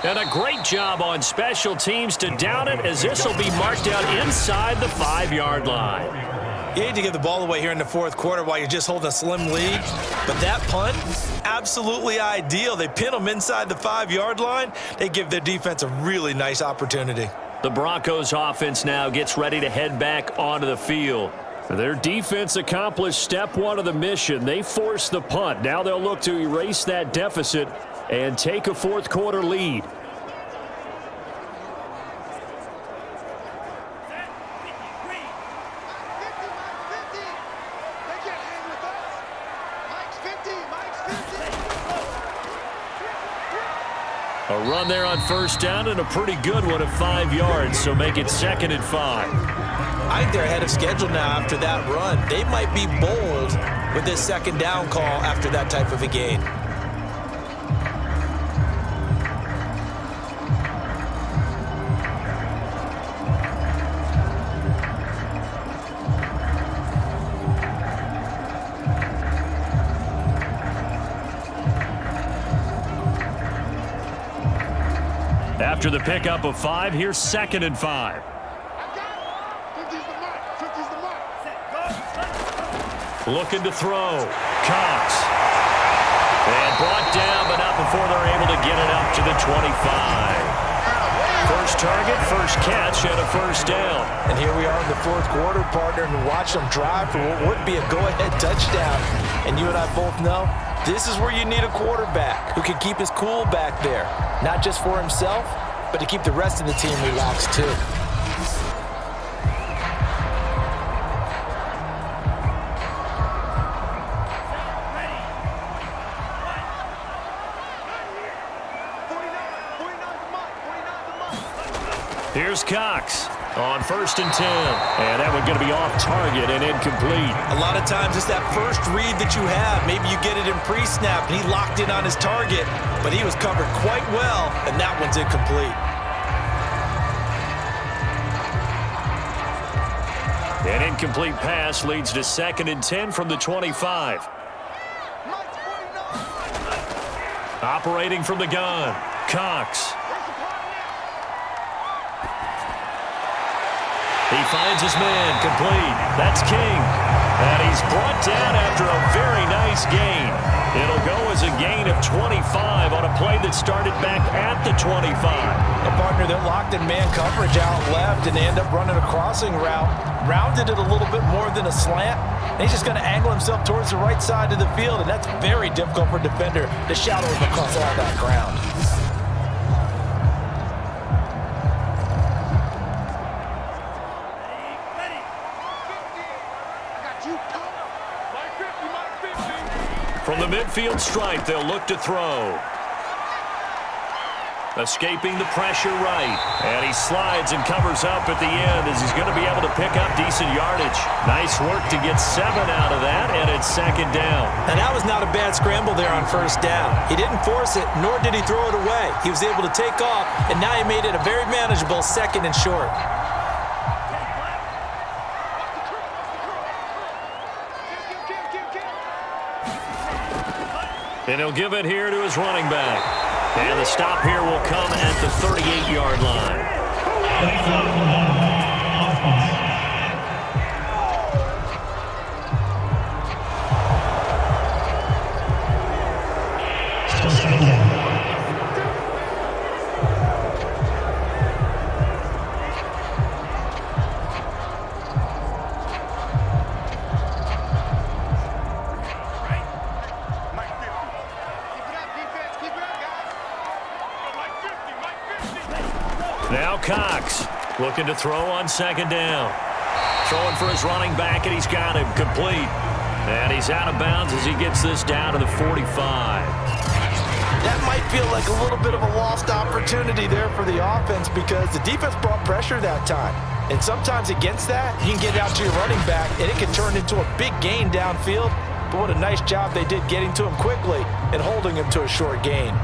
And a great job on special teams to down it, as this will be marked out inside the 5-yard line. You hate to give the ball away here in the fourth quarter while you're just holding a slim lead, but that punt, absolutely ideal. They pin them inside the 5-yard line. They give their defense a really nice opportunity. The Broncos offense now gets ready to head back onto the field. Their defense accomplished step 1 of the mission. They forced the punt. Now they'll look to erase that deficit and take a fourth quarter lead. A run there on first down, and a pretty good one of 5 yards, so make it 2nd and 5. I think they're ahead of schedule now after that run. They might be bold with this second down call after that type of a gain. After the pickup of 5, here's 2nd and 5. Looking to throw. Cox. And brought down, but not before they're able to get it up to the 25. First target, first catch, and a first down. And here we are in the fourth quarter, partner, and watch them drive for what would be a go-ahead touchdown. And you and I both know This is where you need a quarterback who can keep his cool back there, not just for himself, but to keep the rest of the team relaxed too. Here's Cox on 1st and 10. And that one's going to be off target and incomplete. A lot of times it's that first read that you have. Maybe you get it in pre-snap, and he locked in on his target, but he was covered quite well, and that one's incomplete. An incomplete pass leads to 2nd and 10 from the 25. Operating from the gun, Cox. He finds his man, complete. That's King. And he's brought down after a very nice gain. It'll go as a gain of 25 on a play that started back at the 25. A partner, they're locked in man coverage out left, and they end up running a crossing route. Rounded it a little bit more than a slant. And he's just going to angle himself towards the right side of the field, and that's very difficult for a defender to shadow him across all that ground. From the midfield stripe, they'll look to throw. Escaping the pressure right. And he slides and covers up at the end as he's going to be able to pick up decent yardage. Nice work to get 7 out of that, and it's 2nd down. And that was not a bad scramble there on 1st down. He didn't force it, nor did he throw it away. He was able to take off, and now he made it a very manageable 2nd and short. And he'll give it here to his running back. And the stop here will come at the 38-yard line. Now Cox looking to throw on 2nd down. Throwing for his running back, and he's got him complete. And he's out of bounds as he gets this down to the 45. That might feel like a little bit of a lost opportunity there for the offense because the defense brought pressure that time. And sometimes against that, you can get out to your running back, and it can turn into a big gain downfield. But what a nice job they did getting to him quickly and holding him to a short gain.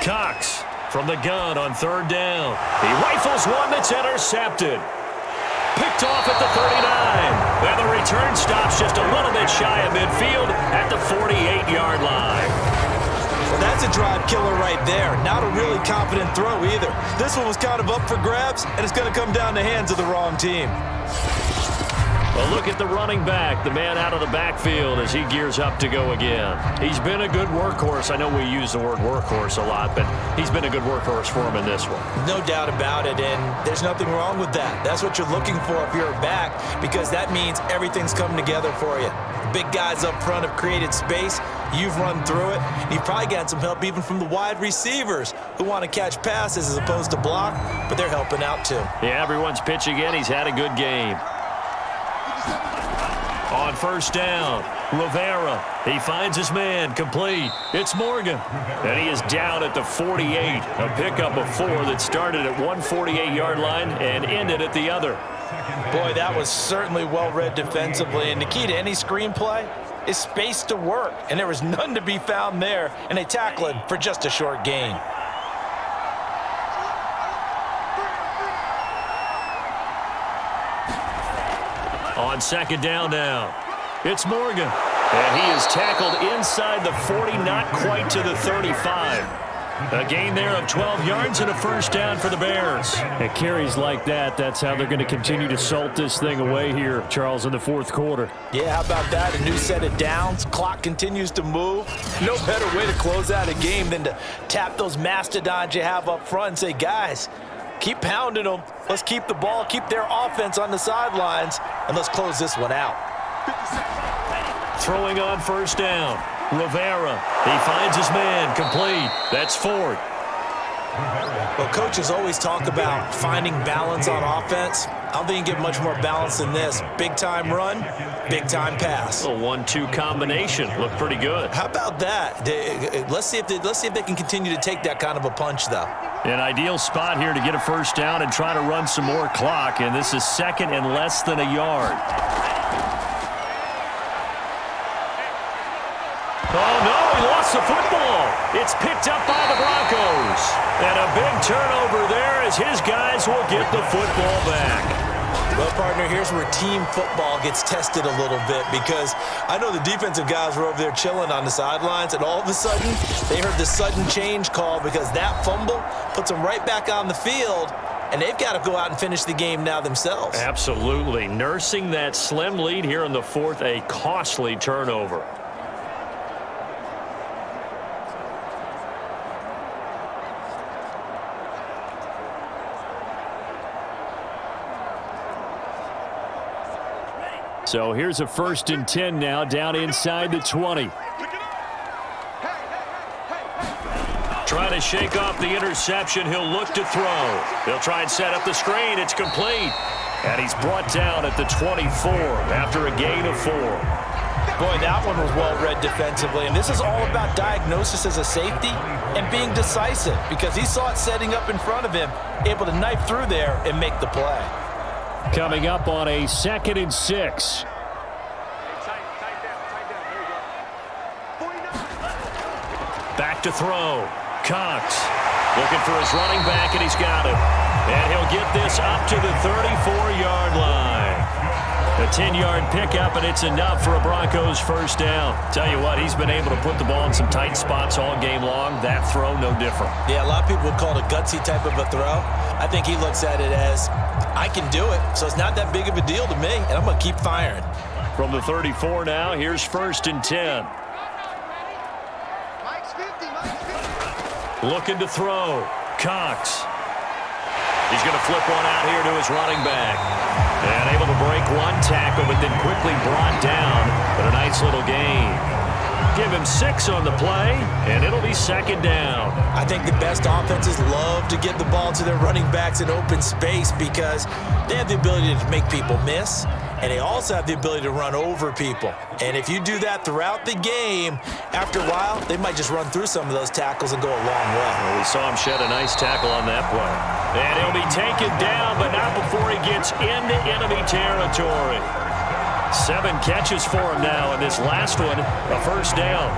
Cox from the gun on 3rd down. He rifles one that's intercepted. Picked off at the 39. And the return stops just a little bit shy of midfield at the 48-yard line. Well, that's a drive killer right there. Not a really confident throw either. This one was kind of up for grabs, and it's going to come down the hands of the wrong team. Well, look at the running back, the man out of the backfield as he gears up to go again. He's been a good workhorse. I know we use the word workhorse a lot, but he's been a good workhorse for him in this one. No doubt about it, and there's nothing wrong with that. That's what you're looking for if you're a back, because that means everything's coming together for you. The big guys up front have created space. You've run through it. You've probably gotten some help even from the wide receivers who want to catch passes as opposed to block, but they're helping out too. Yeah, everyone's pitching in. He's had a good game. On 1st down, Rivera. He finds his man, complete. It's Morgan. And he is down at the 48. A pickup of 4 that started at one 48-yard line and ended at the other. Boy, that was certainly well-read defensively. And the key to any screenplay is space to work. And there was none to be found there. And they tackle him for just a short gain. On 2nd down now, it's Morgan. And he is tackled inside the 40, not quite to the 35. A gain there of 12 yards and a 1st down for the Bears. At carries like that, that's how they're going to continue to salt this thing away here, Charles, in the 4th quarter. Yeah, how about that? A new set of downs. Clock continues to move. No better way to close out a game than to tap those mastodons you have up front and say, guys, Keep pounding them. Let's keep the ball, keep their offense on the sidelines, and let's close this one out. Throwing on first down. Rivera. He finds his man. Complete. That's Ford. Well, coaches always talk about finding balance on offense. I don't think you get much more balance than this. Big-time run, big-time pass. A 1-2 combination. Looked pretty good. How about that? Let's see if they can continue to take that kind of a punch, though. An ideal spot here to get a first down and try to run some more clock, and this is second and less than a yard. Oh, no, he lost the football. It's picked up by the Broncos. And a big turnover there as his guys will get the football back. Well, partner, here's where team football gets tested a little bit because I know the defensive guys were over there chilling on the sidelines, and all of a sudden they heard the sudden change call because that fumble puts them right back on the field, and they've got to go out and finish the game now themselves. Absolutely. Nursing that slim lead here in the fourth, a costly turnover. So here's a 1st and 10 now, down inside the 20. Trying to shake off the interception. He'll look to throw. They'll try and set up the screen. It's complete. And he's brought down at the 24 after a gain of 4. Boy, that one was well read defensively, and this is all about diagnosis as a safety and being decisive because he saw it setting up in front of him, able to knife through there and make the play. Coming up on a 2nd and 6. Back to throw. Cox looking for his running back, and he's got it. And he'll get this up to the 34-yard line. A 10-yard pickup, and it's enough for a Broncos first down. Tell you what, he's been able to put the ball in some tight spots all game long. That throw, no different. Yeah, a lot of people would call it a gutsy type of a throw. I think he looks at it as, I can do it, so it's not that big of a deal to me, and I'm going to keep firing. From the 34 now, here's 1st and 10. Looking to throw. Cox. He's going to flip one out here to his running back. And able to break one tackle, but then quickly brought down. But a nice little gain. Give him 6 on the play, and it'll be 2nd down. I think the best offenses love to get the ball to their running backs in open space because they have the ability to make people miss, and they also have the ability to run over people. And if you do that throughout the game, after a while, they might just run through some of those tackles and go a long way. Well, we saw him shed a nice tackle on that play. And he'll be taken down, but not before he gets into enemy territory. 7 catches for him now, and this last one, a first down.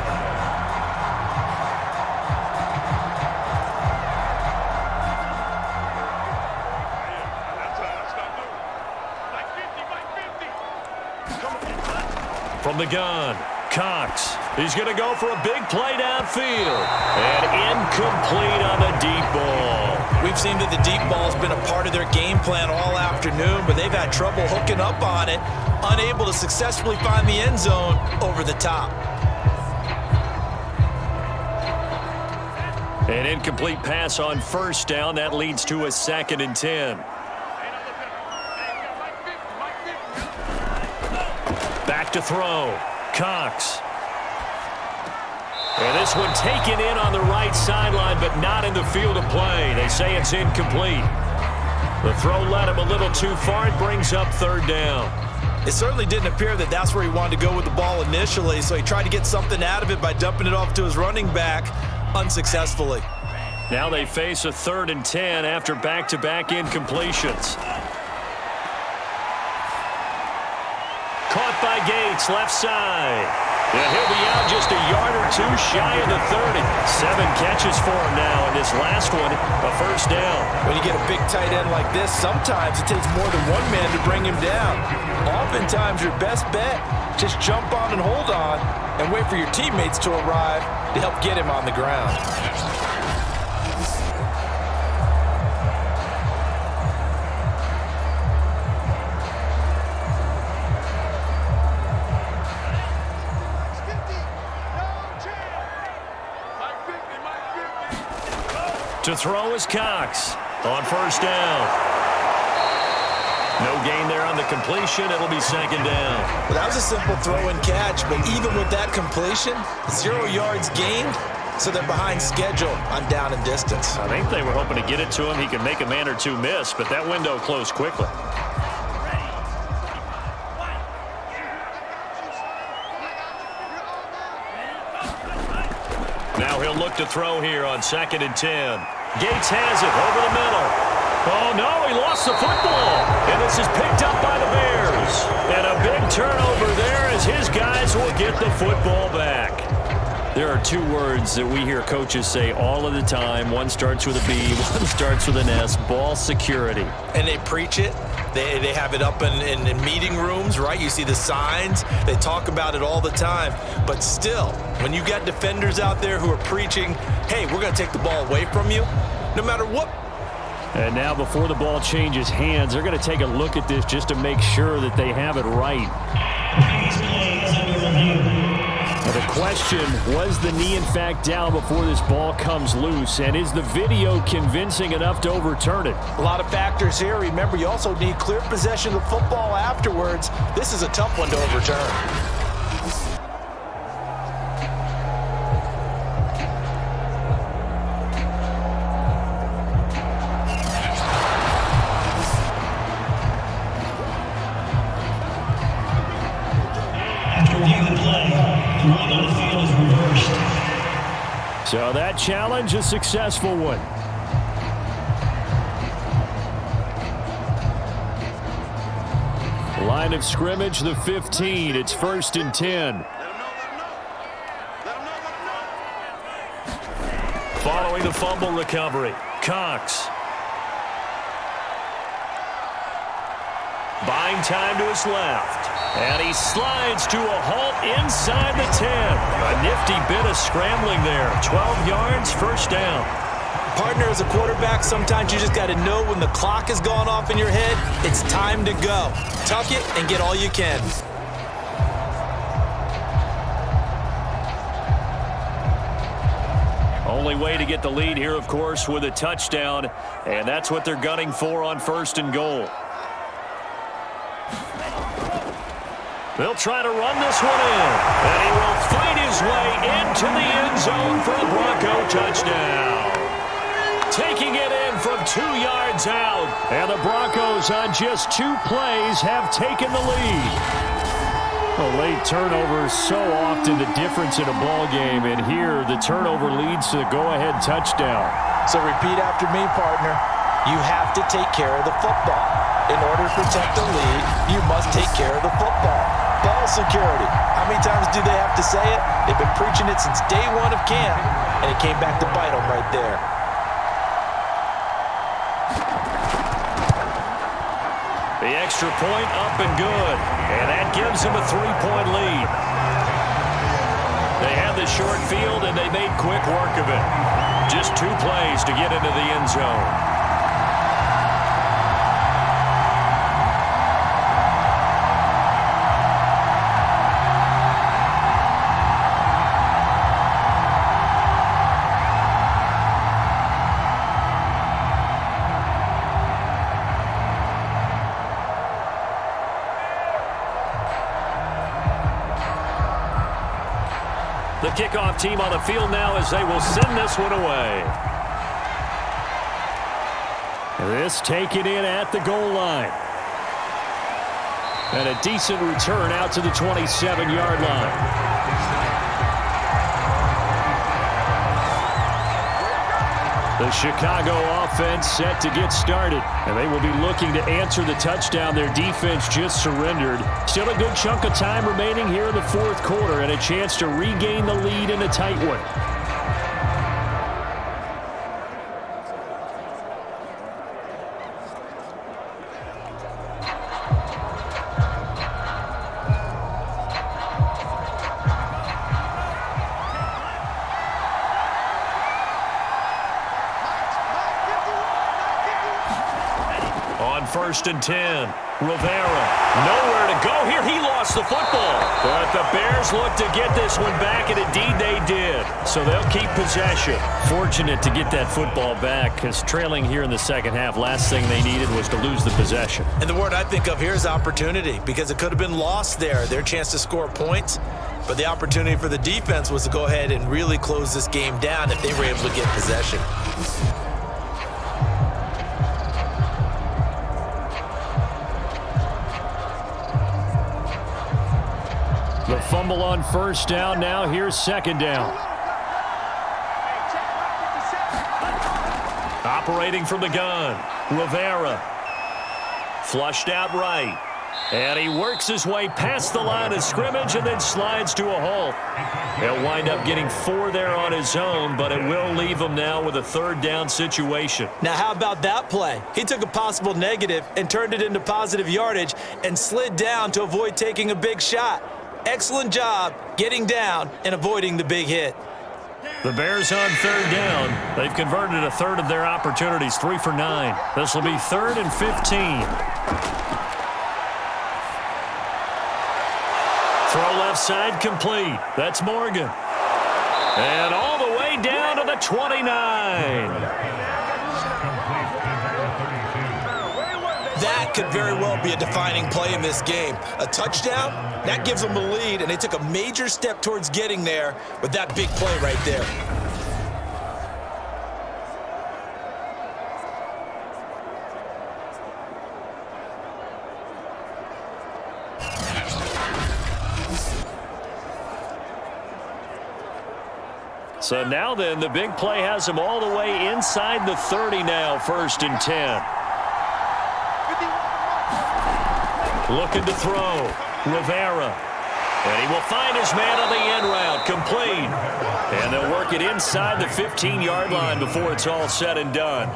From the gun, Cox. He's going to go for a big play downfield. And incomplete on the deep ball. We've seen that the deep ball has been a part of their game plan all afternoon, but they've had trouble hooking up on it, unable to successfully find the end zone over the top. An incomplete pass on first down. That leads to a 2nd and 10. Back to throw. Cox. And this one taken in on the right sideline, but not in the field of play. They say it's incomplete. The throw led him a little too far. It brings up 3rd down. It certainly didn't appear that that's where he wanted to go with the ball initially, so he tried to get something out of it by dumping it off to his running back unsuccessfully. Now they face a 3rd and 10 after back-to-back incompletions. Caught by Gates, left side. And he'll be out just a yard or 2 shy of the 30. 7 catches for him now, and this last one, a first down. When you get a big tight end like this, sometimes it takes more than one man to bring him down. Oftentimes, your best bet, just jump on and hold on and wait for your teammates to arrive to help get him on the ground. To throw is Cox. on first down. No gain there on the completion. It'll be second down. Well, that was a simple throw and catch, but even with that completion, 0 yards gained, so they're behind schedule on down and distance. I think they were hoping to get it to him. He could make a man or two miss, but that window closed quickly. Now he'll look to throw here on 2nd and 10. Gates has it over the middle. Oh, no, he lost the football. And this is picked up by the Bears. And a big turnover there as his guys will get the football back. There are 2 words that we hear coaches say all of the time. One starts with a B, one starts with an S, ball security. And they preach it. They have it up in meeting rooms, right? You see the signs. They talk about it all the time. But still, when you got defenders out there who are preaching, hey, we're going to take the ball away from you, no matter what. And now before the ball changes hands, they're going to take a look at this just to make sure that they have it right. Now the question, was the knee in fact down before this ball comes loose? And is the video convincing enough to overturn it? A lot of factors here. Remember, you also need clear possession of the football afterwards. This is a tough one to overturn. So that challenge, a successful one. Line of scrimmage, the 15. It's 1st and 10. Following the fumble recovery, Cox. Buying time to his left. And he slides to a halt inside the 10. A nifty bit of scrambling there. 12 yards, first down. Partner, as a quarterback, sometimes you just got to know when the clock has gone off in your head, it's time to go. Tuck it and get all you can. Only way to get the lead here, of course, with a touchdown. And that's what they're gunning for on 1st and goal. They'll try to run this one in. And he will fight his way into the end zone for a Bronco touchdown. Taking it in from 2 yards out. And the Broncos on just 2 plays have taken the lead. A late turnover is so often the difference in a ball game. And here the turnover leads to the go-ahead touchdown. So repeat after me, partner. You have to take care of the football. In order to protect the lead, you must take care of the football. Ball security. How many times do they have to say it? They've been preaching it since day 1 of camp, and it came back to bite them right there. The extra point up and good. And that gives them a 3-point lead. They had the short field, and they made quick work of it. Just 2 plays to get into the end zone. The kickoff team on the field now as they will send this one away. This taken in at the goal line. And a decent return out to the 27-yard line. The Chicago offense set to get started. And they will be looking to answer the touchdown their defense just surrendered. Still a good chunk of time remaining here in the 4th quarter and a chance to regain the lead in a tight one. first and 10. Rivera, nowhere to go here. He lost the football. But the Bears look to get this one back, and indeed they did. So they'll keep possession. Fortunate to get that football back, because trailing here in the second half, last thing they needed was to lose the possession. And the word I think of here is opportunity, because it could have been lost there, their chance to score points. But the opportunity for the defense was to go ahead and really close this game down if they were able to get possession. The fumble on first down. Now here's second down. Operating from the gun, Rivera. Flushed out right. And he works his way past the line of scrimmage and then slides to a halt. He'll wind up getting 4 there on his own, but it will leave him now with a third down situation. Now, how about that play? He took a possible negative and turned it into positive yardage and slid down to avoid taking a big shot. Excellent job getting down and avoiding the big hit. The Bears on third down. They've converted a third of their opportunities, 3 for 9. This will be 3rd and 15. Throw left side complete. That's Morgan. And all the way down to the 29. That could very well be a defining play in this game. A touchdown, that gives them a lead, and they took a major step towards getting there with that big play right there. So now then, the big play has him all the way inside the 30 now, 1st and 10. Looking to throw. Rivera. And he will find his man on the end route. Complete. And they'll work it inside the 15-yard line before it's all said and done.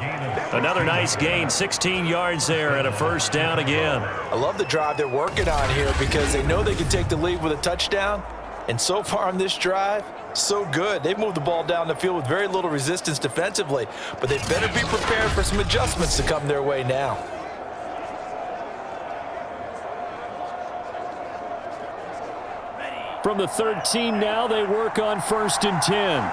Another nice gain, 16 yards there and a first down again. I love the drive they're working on here because they know they can take the lead with a touchdown. And so far on this drive, so good. They've moved the ball down the field with very little resistance defensively, but they better be prepared for some adjustments to come their way now. From the 13 now, they work on 1st and 10.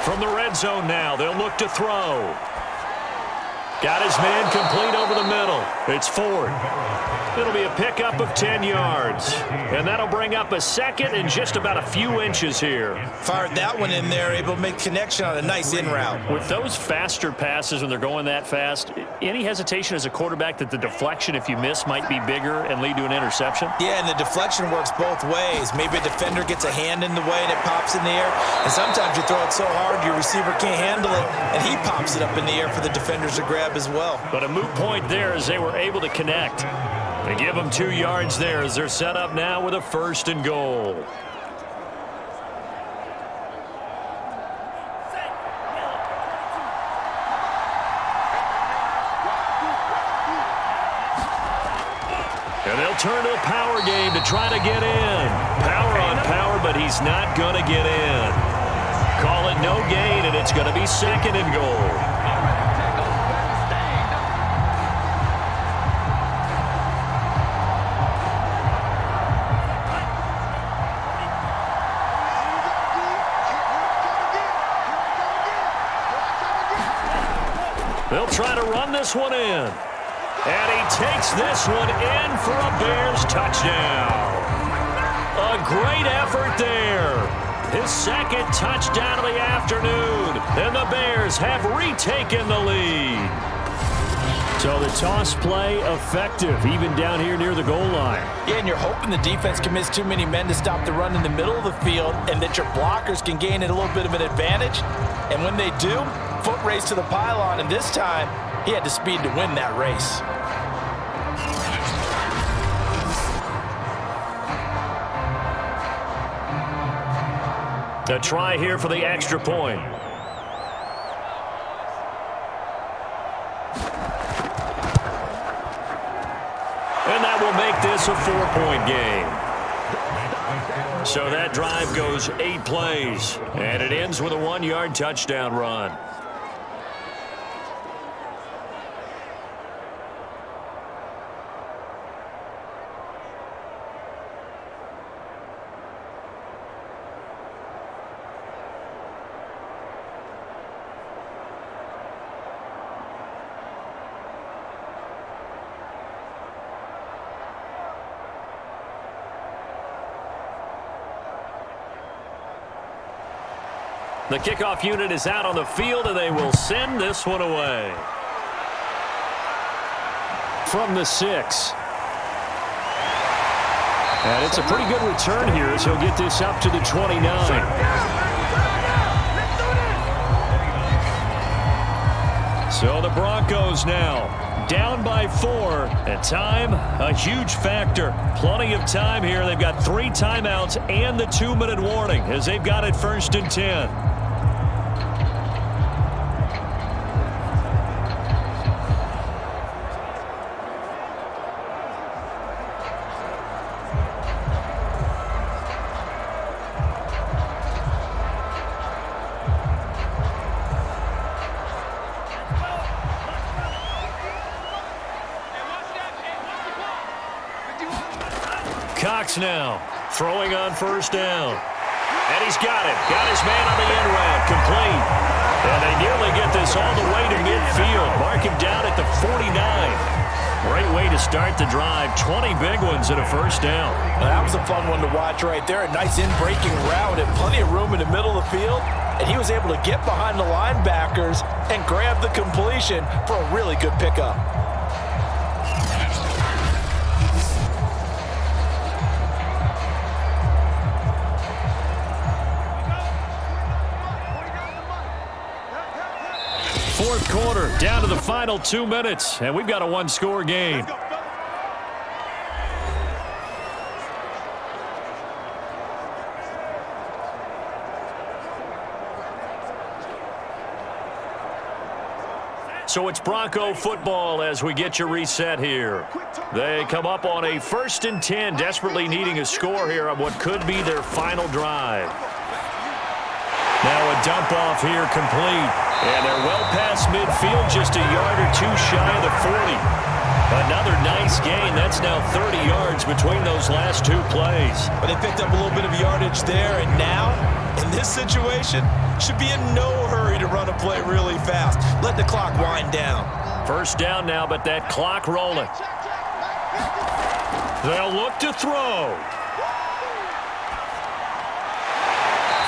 From the red zone now, they'll look to throw. Got his man complete over the middle. It's Ford. It'll be a pickup of 10 yards. And that'll bring up a second and just about a few inches here. Fired that one in there, able to make connection on a nice in route. With those faster passes when they're going that fast, any hesitation as a quarterback that the deflection, if you miss, might be bigger and lead to an interception? Yeah, and the deflection works both ways. Maybe a defender gets a hand in the way and it pops in the air. And sometimes you throw it so hard your receiver can't handle it, and he pops it up in the air for the defenders to grab as well. But a moot point there as they were able to connect. They give them 2 yards there as they're set up now with a 1st and goal. And they'll turn to the power game to try to get in. Power on power, but he's not going to get in. Call it no gain, and it's going to be 2nd and goal. They'll try to run this one in. And he takes this one in for a Bears touchdown. A great effort there. His 2nd touchdown of the afternoon. And the Bears have retaken the lead. So the toss play effective, even down here near the goal line. Yeah, and you're hoping the defense commits too many men to stop the run in the middle of the field and that your blockers can gain a little bit of an advantage. And when they do, foot race to the pylon, and this time he had the speed to win that race. A try here for the extra point. And that will make this a 4-point game. So that drive goes 8 plays, and it ends with a 1-yard touchdown run. The kickoff unit is out on the field, and they will send this one away. From the 6. And it's a pretty good return here as he'll get this up to the 29. So the Broncos now down by 4, and time, a huge factor. Plenty of time here. They've got 3 timeouts and the 2-minute warning as they've got it 1st and 10. Cox now throwing on 1st down. And he's got it. Got his man on the end route. Complete. And they nearly get this all the way to midfield. Mark him down at the 49. Great way to start the drive. 20 big ones and a 1st down. That was a fun one to watch right there. A nice in-breaking route and plenty of room in the middle of the field. And he was able to get behind the linebackers and grab the completion for a really good pickup. Fourth quarter, down to the final 2 minutes, and we've got a 1-score game. So it's Bronco football as we get you reset here. They come up on a 1st and 10, desperately needing a score here on what could be their final drive. Now a dump off here complete. And they're well past midfield, just a yard or 2 shy of the 40. Another nice gain. That's now 30 yards between those last 2 plays. But they picked up a little bit of yardage there, and now, in this situation, should be in no hurry to run a play really fast. Let the clock wind down. 1st down now, but that clock rolling. They'll look to throw.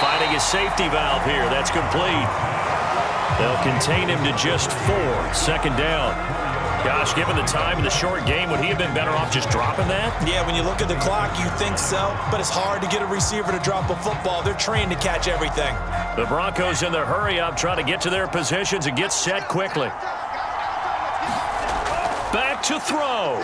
Finding a safety valve here. That's complete. They'll contain him to just 4. 2nd down. Gosh, given the time in the short game, would he have been better off just dropping that? Yeah, when you look at the clock, you think so. But it's hard to get a receiver to drop a football. They're trained to catch everything. The Broncos in the hurry-up trying to get to their positions and get set quickly. Back to throw.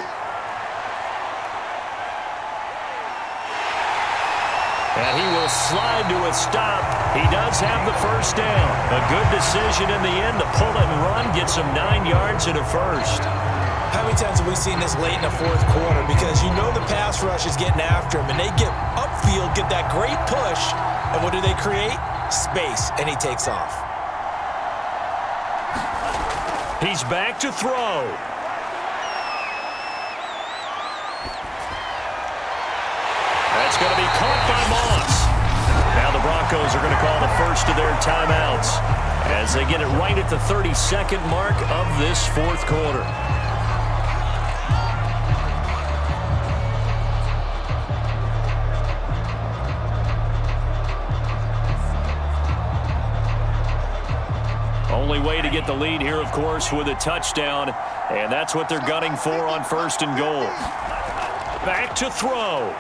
And he will slide to a stop. He does have the 1st down. A good decision in the end to pull it and run, gets him 9 yards and a 1st. How many times have we seen this late in the 4th quarter? Because you know the pass rush is getting after him, and they get upfield, get that great push, and what do they create? Space, and he takes off. He's back to throw. That's going to be caught by Moss. Now the Broncos are going to call the 1st of their timeouts as they get it right at the 32nd mark of this 4th quarter. Only way to get the lead here, of course, with a touchdown, and that's what they're gunning for on 1st and goal. Back to throw.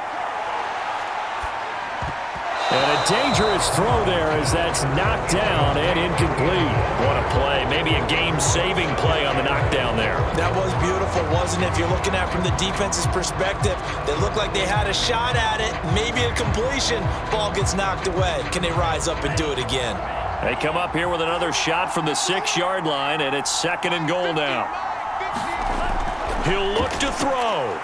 And a dangerous throw there as that's knocked down and incomplete. What a play. Maybe a game-saving play on the knockdown there. That was beautiful, wasn't it? If you're looking at it from the defense's perspective, they look like they had a shot at it. Maybe a completion. Ball gets knocked away. Can they rise up and do it again? They come up here with another shot from the 6-yard line, and it's 2nd and goal now. He'll look to throw.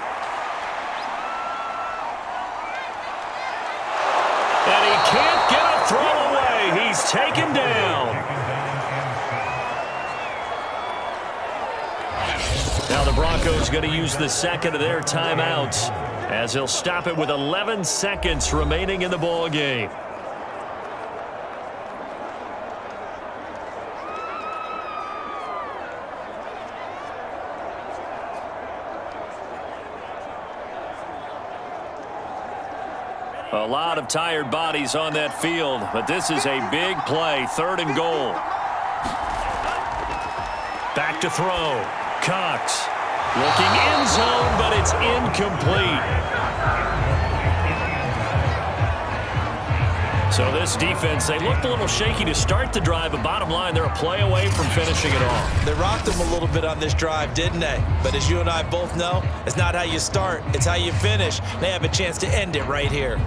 And he can't get a throw away. He's taken down. Now the Broncos going to use the 2nd of their timeouts as he'll stop it with 11 seconds remaining in the ball game. A lot of tired bodies on that field, but this is a big play, 3rd and goal. Back to throw. Cox looking end zone, but it's incomplete. So this defense, they looked a little shaky to start the drive, but bottom line, they're a play away from finishing it off. They rocked them a little bit on this drive, didn't they? But as you and I both know, it's not how you start, it's how you finish. They have a chance to end it right here.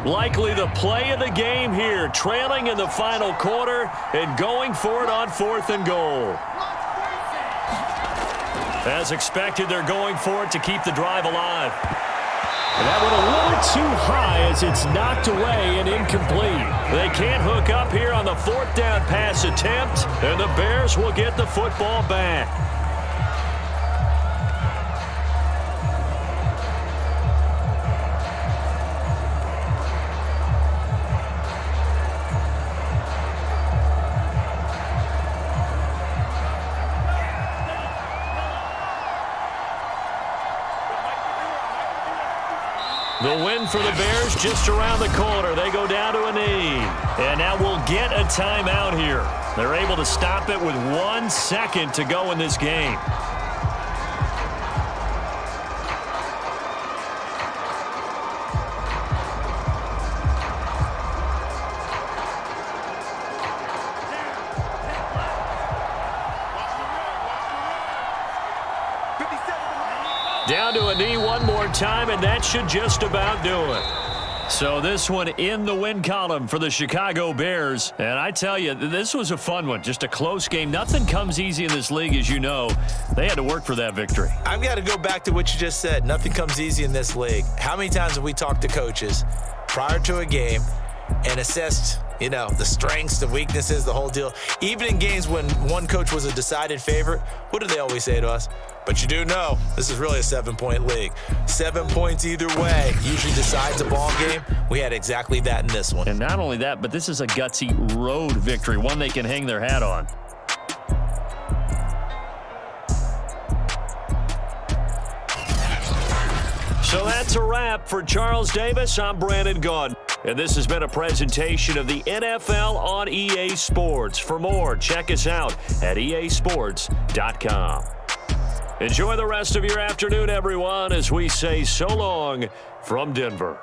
Likely the play of the game here, trailing in the final quarter and going for it on 4th and goal. As expected, they're going for it to keep the drive alive. And that went a little too high as it's knocked away and incomplete. They can't hook up here on the 4th down pass attempt, and the Bears will get the football back. The win for the Bears just around the corner. They go down to a knee. And now we'll get a timeout here. They're able to stop it with 1 second to go in this game. Down to a knee one more time, and that should just about do it. So this one in the win column for the Chicago Bears. And I tell you, this was a fun one. Just a close game. Nothing comes easy in this league, as you know. They had to work for that victory. I've got to go back to what you just said. Nothing comes easy in this league. How many times have we talked to coaches prior to a game and assessed, you know, the strengths, the weaknesses, the whole deal? Even in games when one coach was a decided favorite, what do they always say to us? But you do know this is really a 7-point league. 7 points either way usually decides a ball game. We had exactly that in this one. And not only that, but this is a gutsy road victory, one they can hang their hat on. So that's a wrap for Charles Davis. I'm Brandon Gaudin. And this has been a presentation of the NFL on EA Sports. For more, check us out at easports.com. Enjoy the rest of your afternoon, everyone, as we say so long from Denver.